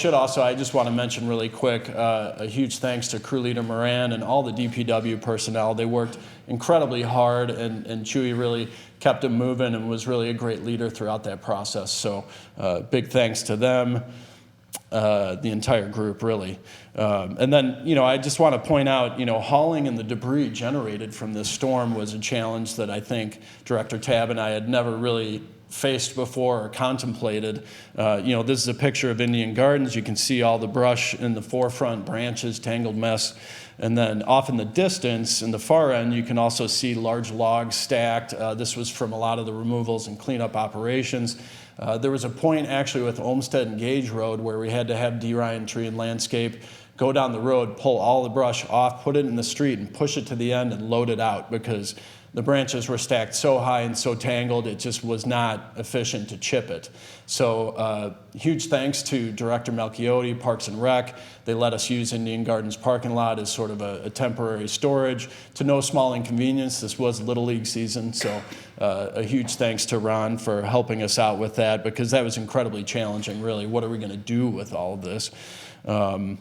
just want to mention really quick, a huge thanks to Crew Leader Moran and all the DPW personnel. They worked incredibly hard, and Chewy really kept them moving and was really a great leader throughout that process. So big thanks to them, the entire group, really. And then, I just want to point out, hauling and the debris generated from this storm was a challenge that I think Director Tabb and I had never really faced before or contemplated. This is a picture of Indian Gardens. You can see all the brush in the forefront, branches, tangled mess. And then off in the distance, in the far end, you can also see large logs stacked. This was from a lot of the removals and cleanup operations. There was a point actually with Olmsted and Gage Road where we had to have D. Ryan Tree and Landscape go down the road, pull all the brush off, put it in the street, and push it to the end and load it out because the branches were stacked so high and so tangled, it just was not efficient to chip it. So huge thanks to Director Melchiotti, Parks and Rec. They let us use Indian Gardens parking lot as sort of a temporary storage. To no small inconvenience, this was Little League season, so a huge thanks to Ron for helping us out with that because that was incredibly challenging, really. What are we going to do with all of this? And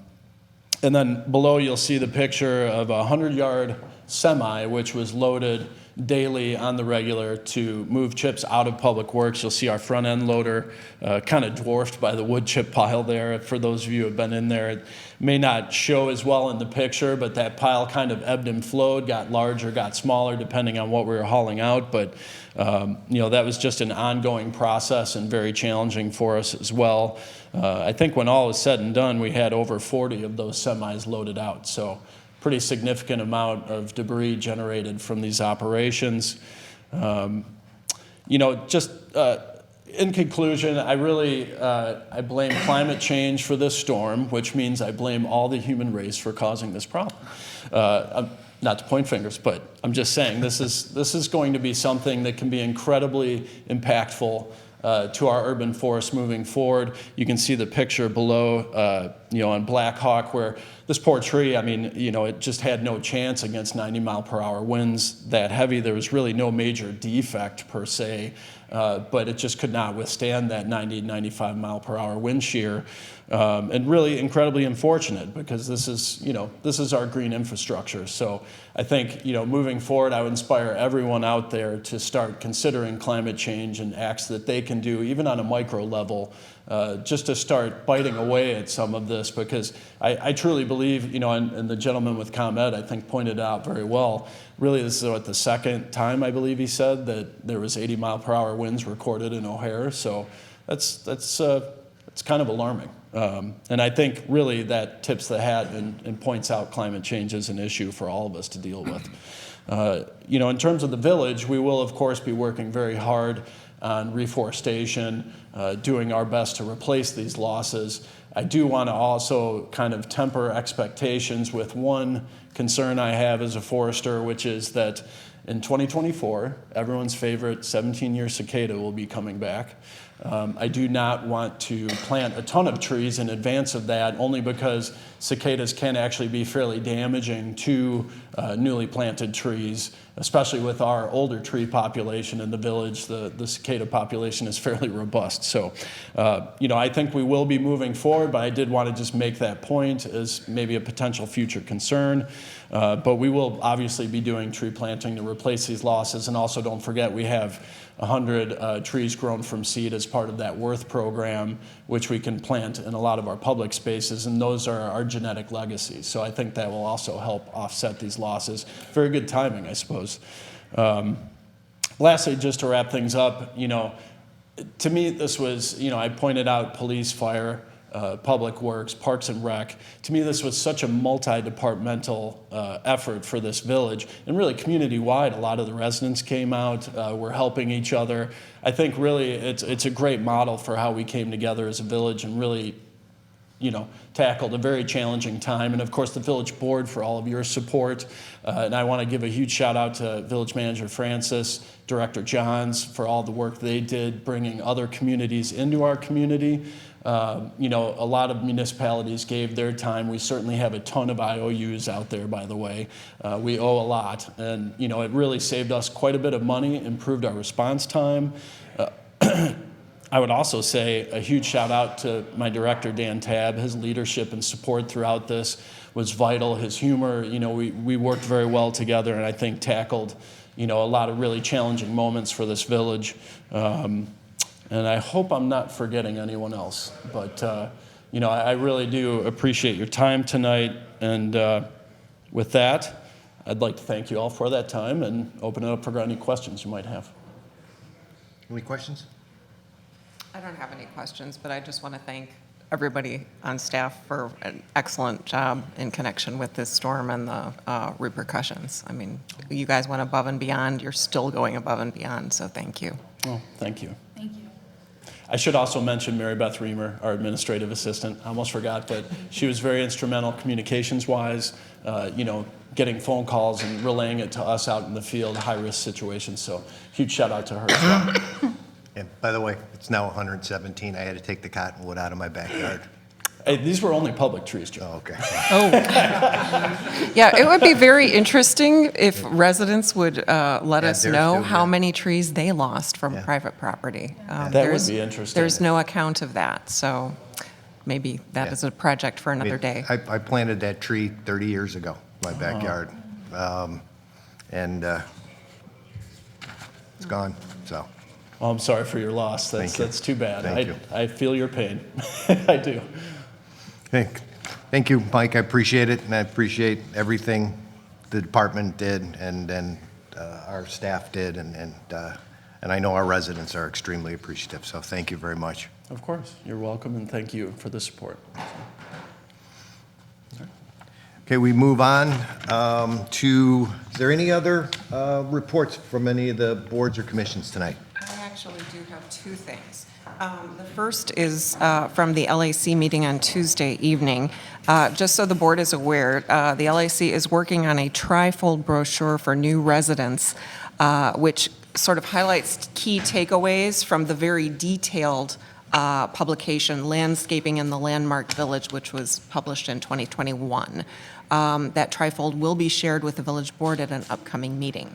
then below you'll see the picture of a 100-yard semi, which was loaded daily on the regular to move chips out of Public Works. You'll see our front end loader kind of dwarfed by the wood chip pile there. For those of you who have been in there, it may not show as well in the picture, but that pile kind of ebbed and flowed, got larger, got smaller, depending on what we were hauling out. But that was just an ongoing process and very challenging for us as well. I think when all was said and done, we had over 40 of those semis loaded out. So pretty significant amount of debris generated from these operations. In conclusion, I blame climate change for this storm, which means I blame all the human race for causing this problem. Not to point fingers, but I'm just saying this is going to be something that can be incredibly impactful to our urban forests moving forward. You can see the picture below, on Black Hawk, where this poor tree, it just had no chance against 90-mile-per-hour winds that heavy. There was really no major defect per se, but it just could not withstand that 90, 95-mile-per-hour wind shear. And really incredibly unfortunate because this is our green infrastructure. So I think, moving forward, I would inspire everyone out there to start considering climate change and acts that they can do, even on a micro level, just to start biting away at some of this, because I truly believe, and the gentleman with ComEd, I think, pointed out very well, really this is the second time, I believe he said, that there was 80-mile-per-hour winds recorded in O'Hare. So that's kind of alarming. And I think really that tips the hat and points out climate change as an issue for all of us to deal with. In terms of the village, we will, of course, be working very hard on reforestation, doing our best to replace these losses. I do want to also kind of temper expectations with one concern I have as a forester, which is that in 2024, everyone's favorite 17-year cicada will be coming back. I do not want to plant a ton of trees in advance of that, only because cicadas can actually be fairly damaging to newly planted trees, especially with our older tree population in the village. The cicada population is fairly robust. So, I think we will be moving forward, but I did want to just make that point as maybe a potential future concern. But we will obviously be doing tree planting to replace these losses. And also, don't forget, we have 100 trees grown from seed as part of that Worth program, which we can plant in a lot of our public spaces, and those are our genetic legacies. So I think that will also help offset these losses. Very good timing, I suppose. Lastly, just to wrap things up, to me, this was, I pointed out police, fire, Public Works, Parks and Rec. To me, this was such a multi-departmental effort for this village, and really community-wide. A lot of the residents came out, were helping each other. I think really it's a great model for how we came together as a village and really, tackled a very challenging time. And of course, the village board for all of your support. And I want to give a huge shout out to Village Manager Francis, Director Johns for all the work they did, bringing other communities into our community. A lot of municipalities gave their time. We certainly have a ton of IOUs out there, by the way. We owe a lot, and it really saved us quite a bit of money, improved our response time. I would also say a huge shout out to my director, Dan Tabb. His leadership and support throughout this was vital. His humor, we worked very well together, and I think tackled, a lot of really challenging moments for this village. And I hope I'm not forgetting anyone else. But, I really do appreciate your time tonight. And with that, I'd like to thank you all for that time and open it up for any questions you might have. Any questions? I don't have any questions, but I just want to thank everybody on staff for an excellent job in connection with this storm and the repercussions. I mean, you guys went above and beyond. You're still going above and beyond, so thank you. Oh, thank you. Thank you. I should also mention Mary Beth Reamer, our administrative assistant. I almost forgot, but she was very instrumental communications-wise, getting phone calls and relaying it to us out in the field, high-risk situations. So huge shout out to her as well. And by the way, it's now 117. I had to take the cottonwood out of my backyard. Hey, these were only public trees, Joe. Oh, okay. Yeah, it would be very interesting if residents would let us theirs know too, how yeah. many trees they lost from Yeah. private property. That would be interesting. There's no account of that, so maybe that Yeah. is a project for another day. I planted that tree 30 years ago, my backyard. And it's gone, so. Well, I'm sorry for your loss. Thank you. That's too bad. Thank you. I feel your pain. I do. Thank you, Mike. I appreciate it, and I appreciate everything the department did and our staff did, and I know our residents are extremely appreciative, so thank you very much. Of course. You're welcome, and thank you for the support. Okay, we move on to, is there any other reports from any of the boards or commissions tonight? I actually do have two things. The first is from the LAC meeting on Tuesday evening. Just so the board is aware, the LAC is working on a trifold brochure for new residents, which sort of highlights key takeaways from the very detailed publication, Landscaping in the Landmarked Village, which was published in 2021. That trifold will be shared with the village board at an upcoming meeting.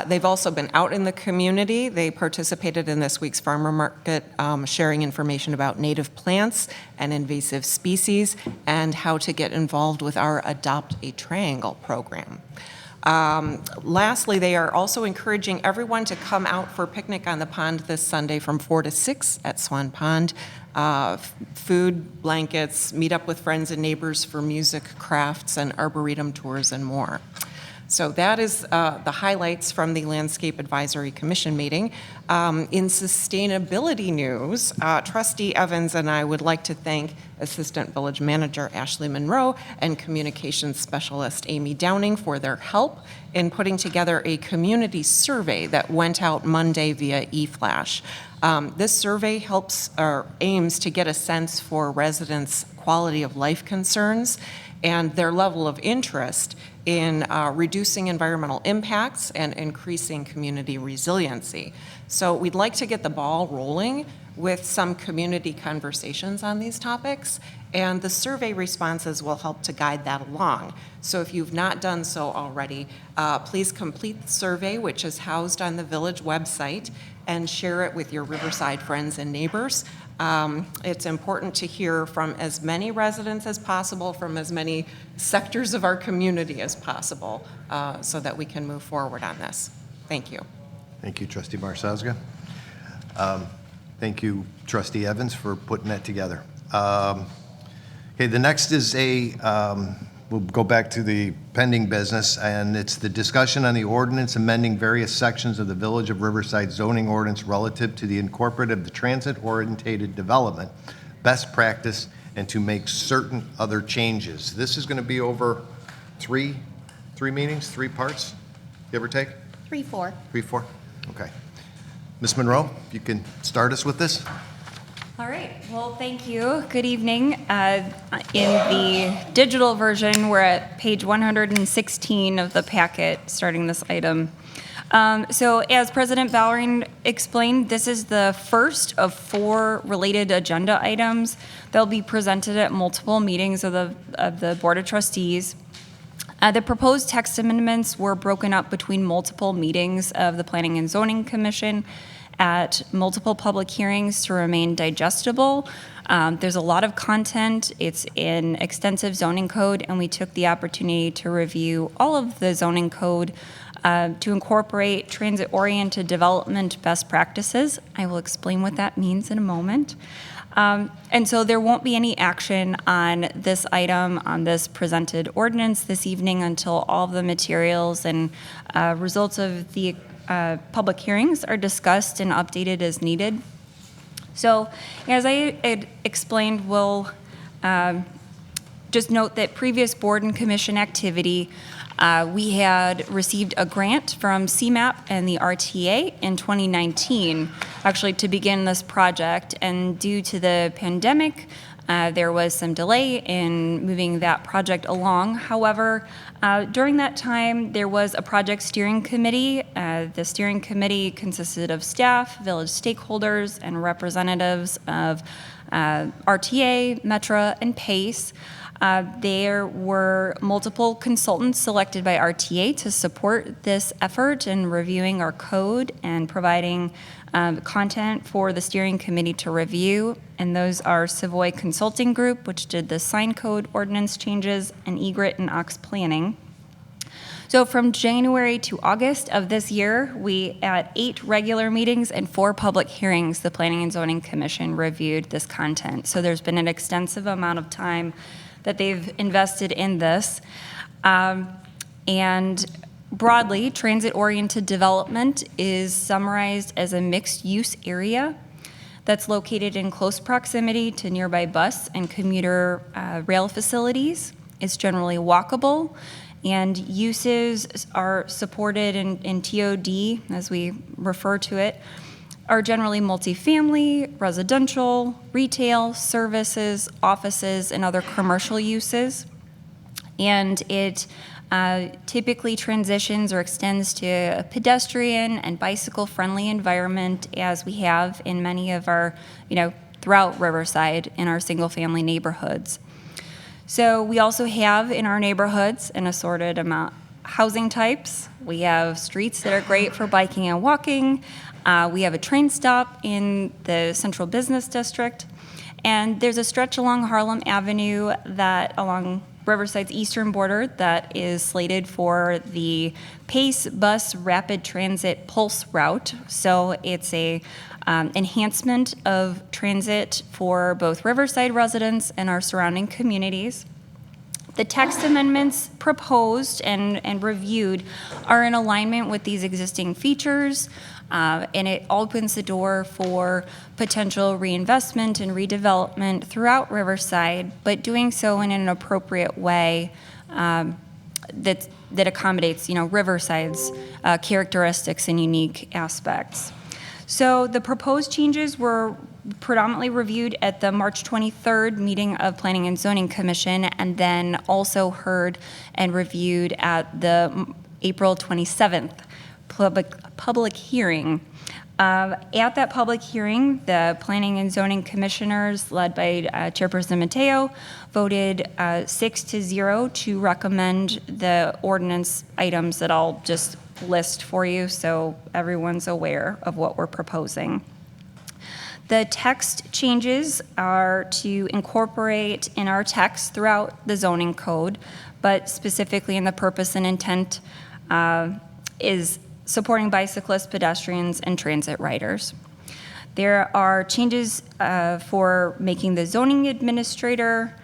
They've also been out in the community. They participated in this week's farmer market, sharing information about native plants and invasive species and how to get involved with our Adopt a Triangle program. Lastly, they are also encouraging everyone to come out for a picnic on the pond this Sunday from 4 to 6 at Swan Pond. Food, blankets, meet up with friends and neighbors for music, crafts, and arboretum tours and more. So that is the highlights from the Landscape Advisory Commission meeting. In sustainability news, Trustee Evans and I would like to thank Assistant Village Manager Ashley Monroe and Communications Specialist Amy Downing for their help in putting together a community survey that went out Monday via eFlash. This survey helps or aims to get a sense for residents' quality of life concerns and their level of interest in reducing environmental impacts and increasing community resiliency. So we'd like to get the ball rolling with some community conversations on these topics, and the survey responses will help to guide that along. So if you've not done so already, please complete the survey, which is housed on the village website, and share it with your Riverside friends and neighbors. It's important to hear from as many residents as possible, from as many sectors of our community as possible, so that we can move forward on this. Thank you. Thank you, Trustee Marsazga. Thank you, Trustee Evans, for putting that together. Okay, the next is we'll go back to the pending business, and it's the discussion on the ordinance amending various sections of the Village of Riverside zoning ordinance relative to the incorporation of the transit-oriented development best practice and to make certain other changes. This is going to be over three meetings, 3 parts, give or take? 3-4. 3-4? Okay. Ms. Monroe, if you can start us with this. All right, well, thank you. Good evening. In the digital version, we're at page 116 of the packet, starting this item. So as President Bowering explained, this is the first of 4 related agenda items. They'll be presented at multiple meetings of the Board of Trustees. The proposed text amendments were broken up between multiple meetings of the Planning and Zoning Commission at multiple public hearings to remain digestible. There's a lot of content. It's in extensive zoning code, and we took the opportunity to review all of the zoning code to incorporate transit-oriented development best practices. I will explain what that means in a moment. And so there won't be any action on this item, on this presented ordinance this evening until all of the materials and results of the public hearings are discussed and updated as needed. So as I had explained, we'll just note that previous board and commission activity, we had received a grant from CMAP and the RTA in 2019, actually to begin this project. And due to the pandemic, there was some delay in moving that project along. However, during that time, there was a project steering committee. The steering committee consisted of staff, village stakeholders, and representatives of RTA, Metra, and PACE. There were multiple consultants selected by RTA to support this effort in reviewing our code and providing content for the steering committee to review. And those are Savoy Consulting Group, which did the sign code ordinance changes, and Egret and Ox Planning. So from January to August of this year, we at 8 regular meetings and 4 public hearings, the Planning and Zoning Commission reviewed this content. So there's been an extensive amount of time that they've invested in this. And broadly, transit-oriented development is summarized as a mixed-use area that's located in close proximity to nearby bus and commuter rail facilities. It's generally walkable, and uses are supported in TOD, as we refer to it, are generally multifamily, residential, retail, services, offices, and other commercial uses. And it typically transitions or extends to a pedestrian and bicycle-friendly environment, as we have in many of our, throughout Riverside in our single-family neighborhoods. So we also have in our neighborhoods an assorted amount housing types. We have streets that are great for biking and walking. We have a train stop in the Central Business District. And there's a stretch along Harlem Avenue that along Riverside's eastern border that is slated for the PACE Bus Rapid Transit Pulse Route. So it's a enhancement of transit for both Riverside residents and our surrounding communities. The text amendments proposed and reviewed are in alignment with these existing features, and it opens the door for potential reinvestment and redevelopment throughout Riverside, but doing so in an appropriate way that accommodates, Riverside's characteristics and unique aspects. So the proposed changes were predominantly reviewed at the March 23rd meeting of Planning and Zoning Commission, and then also heard and reviewed at the April 27th public hearing. At that public hearing, the Planning and Zoning Commissioners, led by Chairperson Mateo, voted 6-0 to recommend the ordinance items that I'll just list for you so everyone's aware of what we're proposing. The text changes are to incorporate in our text throughout the zoning code, but specifically in the purpose and intent is supporting bicyclists, pedestrians, and transit riders. There are changes for making the zoning administrator,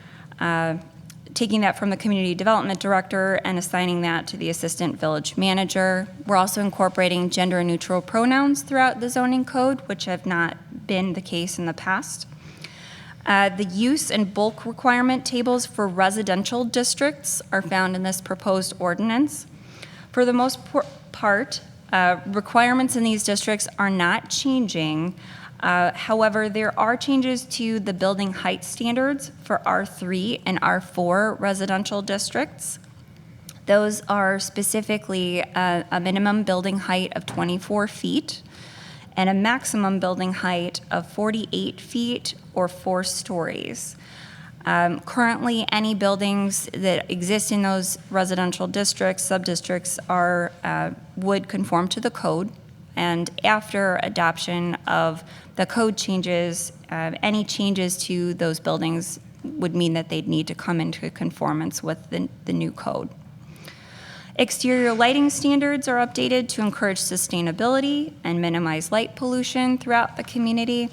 taking that from the community development director and assigning that to the assistant village manager. We're also incorporating gender neutral pronouns throughout the zoning code, which have not been the case in the past. The use and bulk requirement tables for residential districts are found in this proposed ordinance. For the most part, requirements in these districts are not changing. However, there are changes to the building height standards for R3 and R4 residential districts. Those are specifically a minimum building height of 24 feet and a maximum building height of 48 feet or 4 stories. Currently, any buildings that exist in those residential districts, sub-districts, would conform to the code. And after adoption of the code changes, any changes to those buildings would mean that they'd need to come into conformance with the new code. Exterior lighting standards are updated to encourage sustainability and minimize light pollution throughout the community.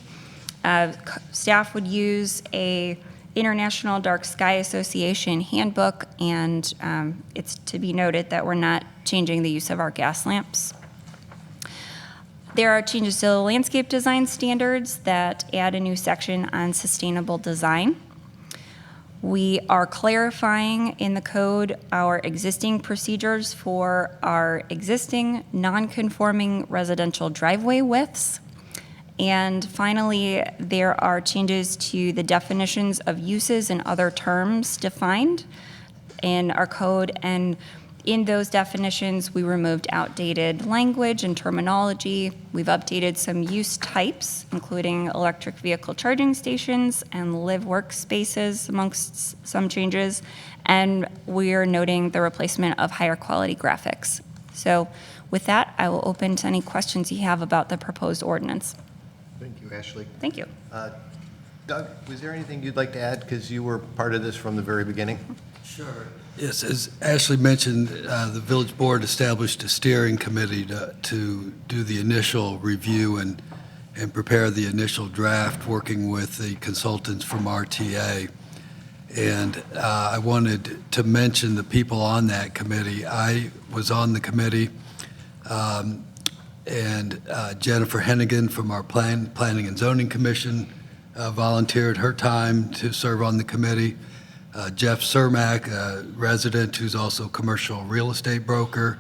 Staff would use a International Dark Sky Association handbook, and it's to be noted that we're not changing the use of our gas lamps. There are changes to the landscape design standards that add a new section on sustainable design. We are clarifying in the code our existing procedures for our existing non-conforming residential driveway widths. And finally, there are changes to the definitions of uses and other terms defined in our code. And in those definitions, we removed outdated language and terminology. We've updated some use types, including electric vehicle charging stations and live workspaces, amongst some changes. And we are noting the replacement of higher quality graphics. So with that, I will open to any questions you have about the proposed ordinance. Thank you, Ashley. Thank you. Doug, was there anything you'd like to add? Because you were part of this from the very beginning. Sure. Yes, as Ashley mentioned, the village board established a steering committee to do the initial review and prepare the initial draft, working with the consultants from RTA. And I wanted to mention the people on that committee. I was on the committee, and Jennifer Hennigan from our Planning and Zoning Commission volunteered her time to serve on the committee. Jeff Cermak, a resident who's also a commercial real estate broker,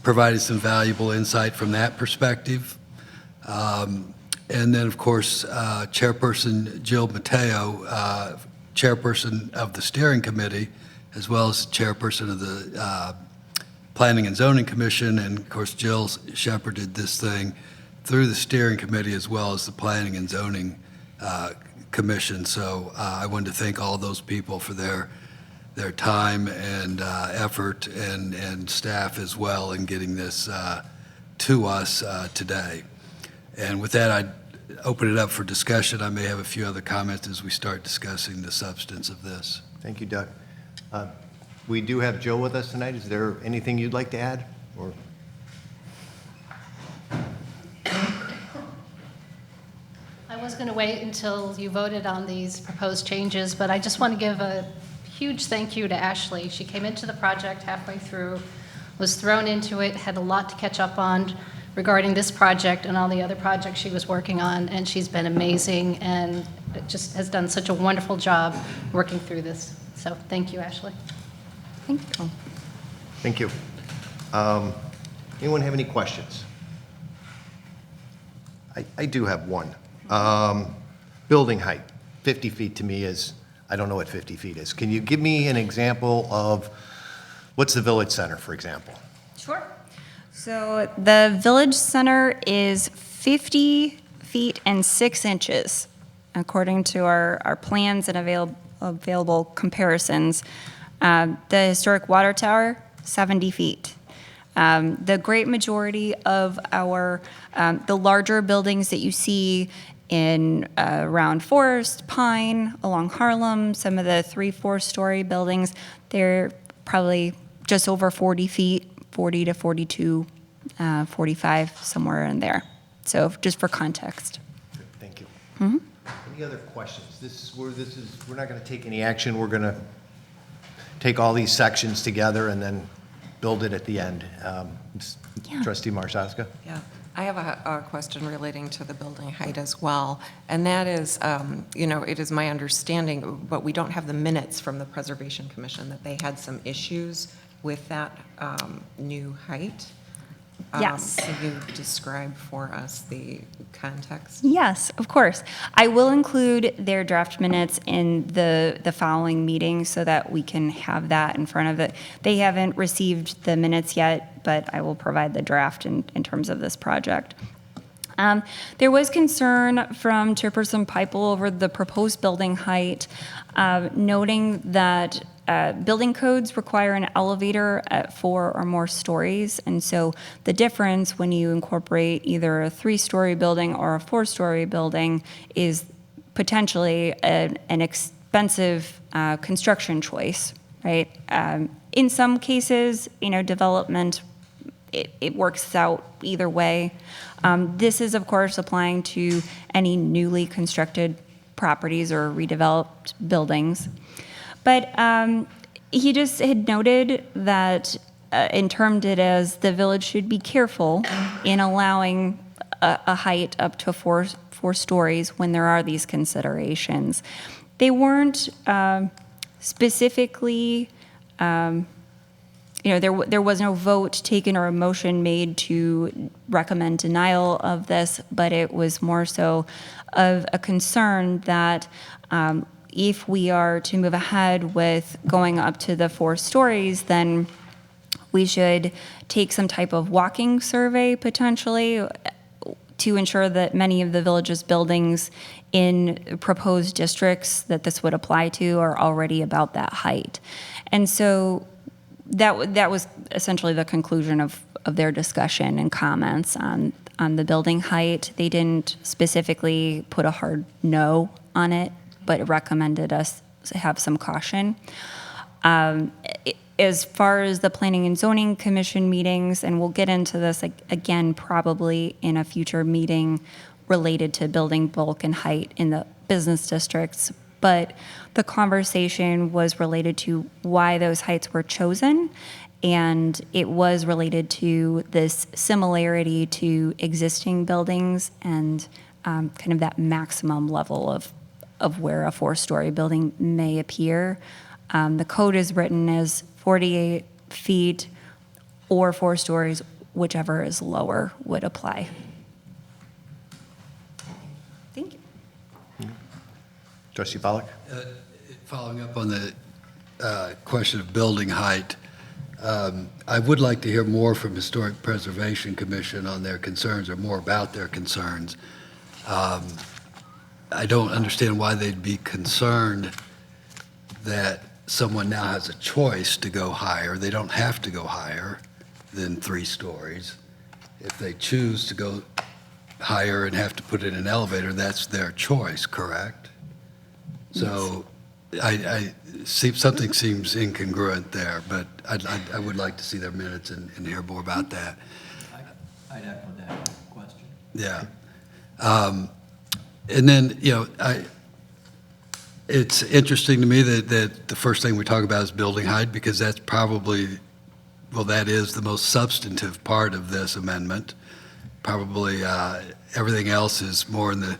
provided some valuable insight from that perspective. And then, of course, Chairperson Jill Mateo, Chairperson of the Steering Committee, as well as Chairperson of the Planning and Zoning Commission, and of course, Jill shepherded this thing through the Steering Committee as well as the Planning and Zoning Commission. So I wanted to thank all those people for their time and effort, and staff as well in getting this to us today. And with that, I'd open it up for discussion. I may have a few other comments as we start discussing the substance of this. Thank you, Doug. We do have Joe with us tonight. Is there anything you'd like to add? Or I was going to wait until you voted on these proposed changes, but I just want to give a huge thank you to Ashley. She came into the project halfway through, was thrown into it, had a lot to catch up on regarding this project and all the other projects she was working on, and she's been amazing and just has done such a wonderful job working through this. So thank you, Ashley. Thank you. Thank you. Anyone have any questions? I do have one. Building height, 50 feet to me is, I don't know what 50 feet is. Can you give me an example of, what's the Village Center, for example? Sure. So the Village Center is 50 feet and 6 inches, according to our plans and available comparisons. The historic water tower, 70 feet. The great majority of our, the larger buildings that you see in around Forest, Pine, along Harlem, some of the 3-4-story buildings, they're probably just over 40 feet, 40 to 42, 45, somewhere in there. So just for context. Thank you. Mm-hmm. Any other questions? We're not going to take any action. We're going to take all these sections together and then build it at the end. Yeah. Trustee Marszewska? Yeah, I have a question relating to the building height as well, and that is, it is my understanding, but we don't have the minutes from the Preservation Commission, that they had some issues with that new height. Yes. Can you describe for us the context? Yes, of course. I will include their draft minutes in the following meeting so that we can have that in front of it. They haven't received the minutes yet, but I will provide the draft in terms of this project. There was concern from Chairperson Pipel over the proposed building height, noting that building codes require an elevator at 4 or more stories, and so the difference when you incorporate either a 3-story building or a 4-story building is potentially an expensive construction choice, right? In some cases, development, it works out either way. This is, of course, applying to any newly constructed properties or redeveloped buildings. But he just had noted that and termed it as the village should be careful in allowing a height up to four stories when there are these considerations. They weren't specifically, there was no vote taken or a motion made to recommend denial of this, but it was more so of a concern that if we are to move ahead with going up to the 4 stories, then we should take some type of walking survey potentially to ensure that many of the village's buildings in proposed districts that this would apply to are already about that height. And so that was essentially the conclusion of their discussion and comments on the building height. They didn't specifically put a hard no on it, but recommended us have some caution. As far as the Planning and Zoning Commission meetings, and we'll get into this again probably in a future meeting related to building bulk and height in the business districts, but the conversation was related to why those heights were chosen, and it was related to this similarity to existing buildings and kind of that maximum level of where a 4-story building may appear. The code is written as 48 feet or 4 stories, whichever is lower would apply. Thank you. Trustee Pollak? Following up on the question of building height, I would like to hear more from Historic Preservation Commission on their concerns or more about their concerns. I don't understand why they'd be concerned that someone now has a choice to go higher. They don't have to go higher than 3 stories. If they choose to go higher and have to put in an elevator, that's their choice, correct? So I see something seems incongruent there, but I would like to see their minutes and hear more about that. I'd echo that question. Yeah. And then, It's interesting to me that the first thing we talk about is building height, because that's probably, well, that is the most substantive part of this amendment. Probably everything else is more in the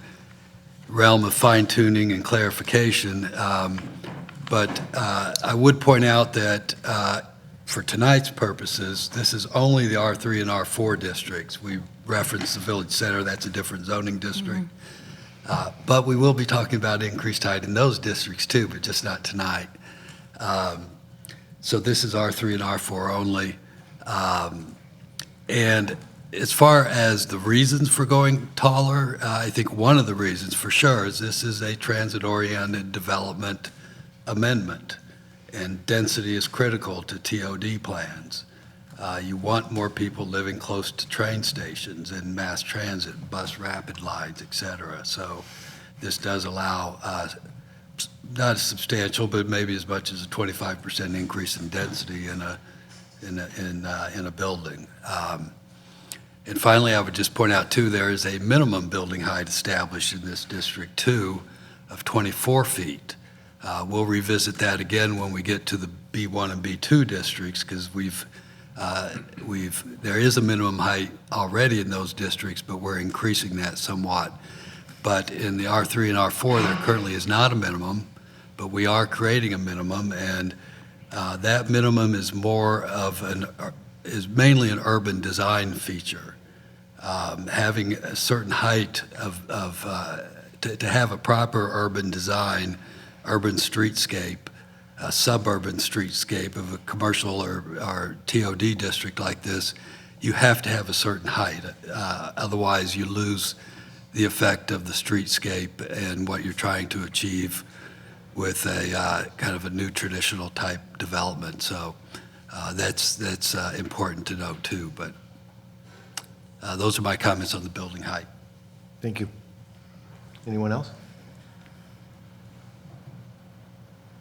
realm of fine-tuning and clarification. But I would point out that for tonight's purposes, this is only the R3 and R4 districts. We referenced the Village Center, that's a different zoning district. But we will be talking about increased height in those districts too, but just not tonight. So this is R3 and R4 only. And as far as the reasons for going taller, I think one of the reasons for sure is this is a transit-oriented development amendment, and density is critical to TOD plans. You want more people living close to train stations and mass transit, bus rapid lines, et cetera. So this does allow not substantial, but maybe as much as a 25% increase in density in a building. And finally, I would just point out too, there is a minimum building height established in this district too of 24 feet. We'll revisit that again when we get to the B1 and B2 districts, because there is a minimum height already in those districts, but we're increasing that somewhat. But in the R3 and R4, there currently is not a minimum, but we are creating a minimum, and that minimum is is mainly an urban design feature. Having a certain height to have a proper urban design, urban streetscape, a suburban streetscape of a commercial or TOD district like this, you have to have a certain height. Otherwise, you lose the effect of the streetscape and what you're trying to achieve with a kind of a new traditional type development. So that's important to note too. But those are my comments on the building height. Thank you. Anyone else?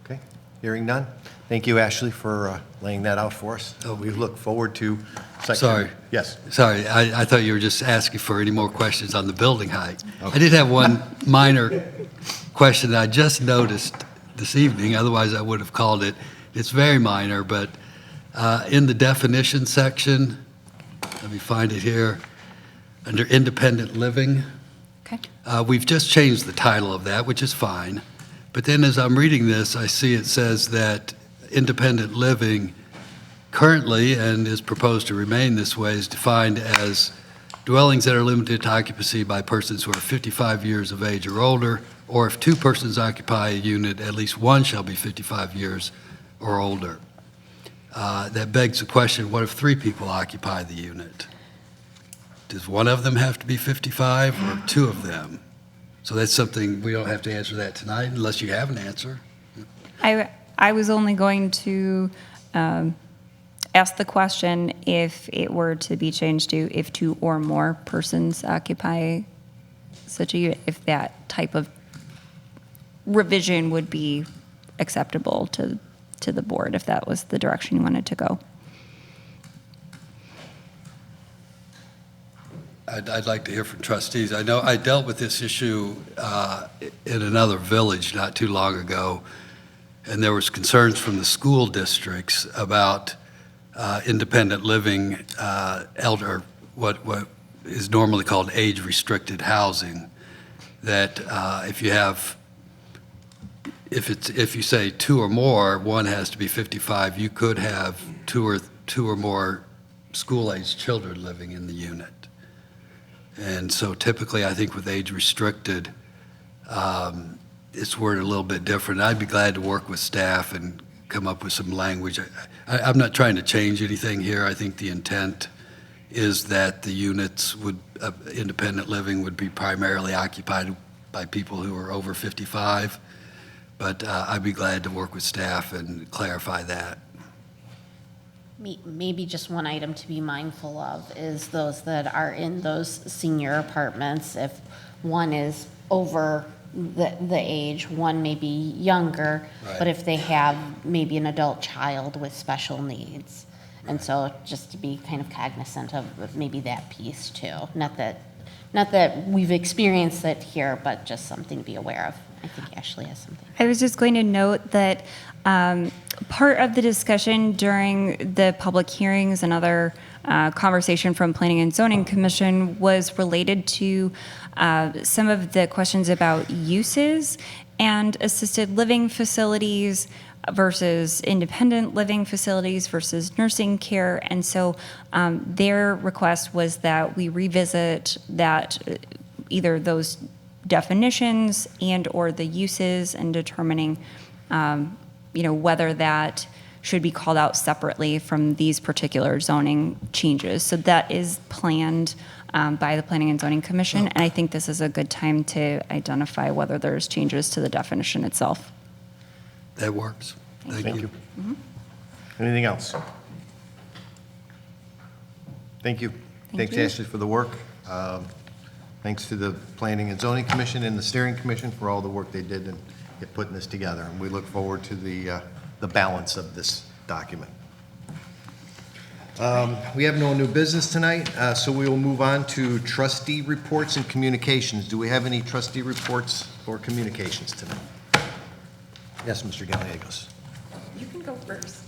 Okay, hearing none. Thank you, Ashley, for laying that out for us. We look forward to section. Sorry. Yes. Sorry, I thought you were just asking for any more questions on the building height. Okay. I did have one minor question that I just noticed this evening, otherwise I would have called it. It's very minor, but in the definition section, let me find it here, under independent living. Okay. We've just changed the title of that, which is fine. But then as I'm reading this, I see it says that independent living currently, and is proposed to remain this way, is defined as dwellings that are limited to occupancy by persons who are 55 years of age or older, or if two persons occupy a unit, at least one shall be 55 years or older. That begs the question, what if three people occupy the unit? Does one of them have to be 55 or two of them? So that's something, we don't have to answer that tonight unless you have an answer. I was only going to ask the question if it were to be changed to if two or more persons occupy such a unit, if that type of revision would be acceptable to the board, if that was the direction you wanted to go. I'd like to hear from trustees. I know I dealt with this issue in another village not too long ago, and there was concerns from the school districts about independent living, what is normally called age-restricted housing. That if you say two or more, one has to be 55. You could have two or more school-aged children living in the unit. And so typically, I think with age-restricted, it's worded a little bit different. I'd be glad to work with staff and come up with some language. I'm not trying to change anything here. I think the intent is that the units independent living would be primarily occupied by people who are over 55. But I'd be glad to work with staff and clarify that. Maybe just one item to be mindful of is those that are in those senior apartments. If one is over the age, one may be younger, right. But if they have maybe an adult child with special needs. And so just to be kind of cognizant of maybe that piece too. Not that not that we've experienced it here, but just something to be aware of. I think Ashley has something. I was just going to note that part of the discussion during the public hearings and other conversation from Planning and Zoning Commission was related to some of the questions about uses and assisted living facilities versus independent living facilities versus nursing care. And so their request was that we revisit that, either those definitions and or the uses, and determining whether that should be called out separately from these particular zoning changes. So that is planned by the Planning and Zoning Commission, and I think this is a good time to identify whether there's changes to the definition itself. That works. Thank you. Anything else? Thank you. Thanks, you. Ashley, for the work. Thanks to the Planning and Zoning Commission and the Steering Commission for all the work they did in putting this together. And we look forward to the balance of this document. We have no new business tonight, so we will move on to trustee reports and communications. Do we have any trustee reports or communications tonight? Yes, Mr. Gallegos. You can go first.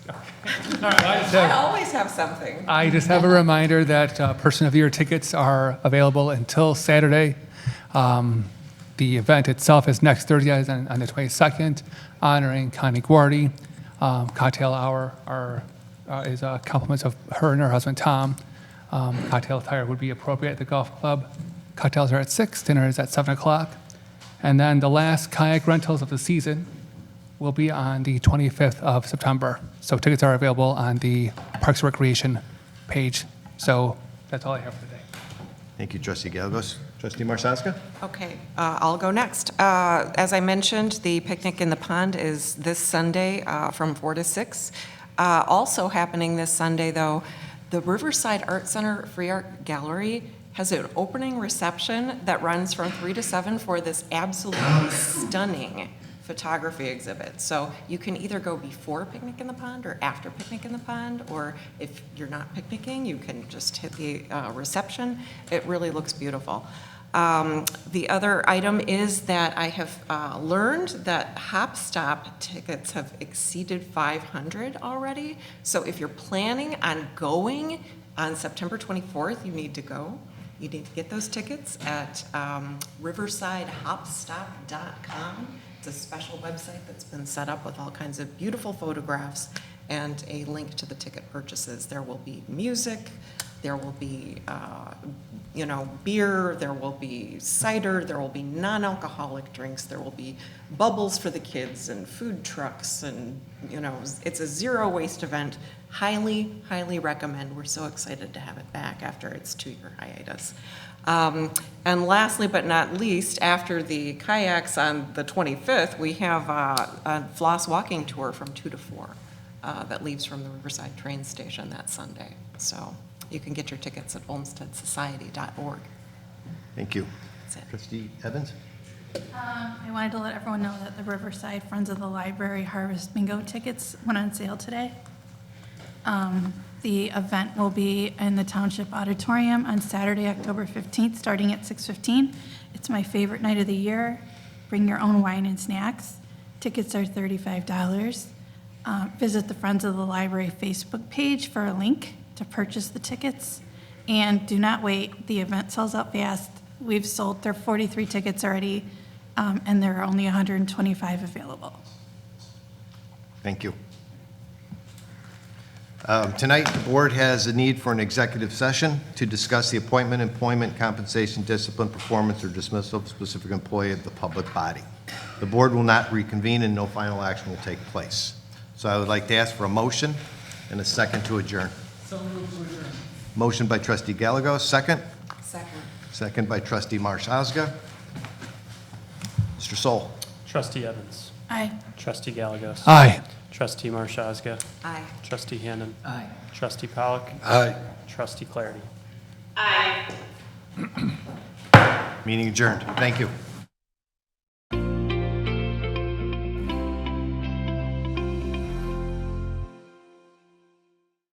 I always have something. I just have a reminder that Person of the Year tickets are available until Saturday. The event itself is next Thursday on the 22nd, honoring Connie Guardi. Cocktail hour is compliments of her and her husband, Tom. Cocktail attire would be appropriate at the golf club. Cocktails are at 6, dinner is at 7 o'clock. And then the last kayak rentals of the season will be on the 25th of September. So tickets are available on the Parks and Recreation page. So that's all I have for today. Thank you, Trustee Gallegos. Trustee Marsaska? Okay, I'll go next. As I mentioned, the picnic in the pond is this Sunday from 4 to 6. Also happening this Sunday, though, the Riverside Art Center Free Art Gallery has an opening reception that runs from 3 to 7 for this absolutely stunning photography exhibit. So you can either go before Picnic in the Pond or after Picnic in the Pond, or if you're not picnicking, you can just hit the reception. It really looks beautiful. The other item is that I have learned that Hop Stop tickets have exceeded 500 already. So if you're planning on going on September 24th, you need to go. You need to get those tickets at riversidehopstop.com. It's a special website that's been set up with all kinds of beautiful photographs and a link to the ticket purchases. There will be music, there will be, beer, there will be cider, there will be non-alcoholic drinks, there will be bubbles for the kids and food trucks, and, it's a zero waste event. Highly, highly recommend. We're so excited to have it back after its 2-year hiatus. And lastly, but not least, after the kayaks on the 25th, we have a floss walking tour from 2 to 4 that leaves from the Riverside train station that Sunday. So you can get your tickets at olmstedsociety.org. Thank you. That's it. Trustee Evans? I wanted to let everyone know that the Riverside Friends of the Library Harvest Bingo tickets went on sale today. The event will be in the Township Auditorium on Saturday, October 15th, starting at 6:15. It's my favorite night of the year. Bring your own wine and snacks. Tickets are $35. Visit the Friends of the Library Facebook page for a link to purchase the tickets. And do not wait. The event sells out fast. We've sold 43 tickets already, and there are only 125 available. Thank you. Tonight, the board has a need for an executive session to discuss the appointment, employment, compensation, discipline, performance, or dismissal of a specific employee of the public body. The board will not reconvene and no final action will take place. So I would like to ask for a motion and a second to adjourn. So moved to adjourn. Motion by Trustee Gallegos, second. Second. Second by Trustee Marshazga. Mr. Soul. Trustee Evans. Aye. Trustee Gallegos. Aye. Trustee Marshazga. Aye. Trustee Hannan. Aye. Trustee Pollock. Aye. Trustee Clarity. Meeting adjourned. Thank you.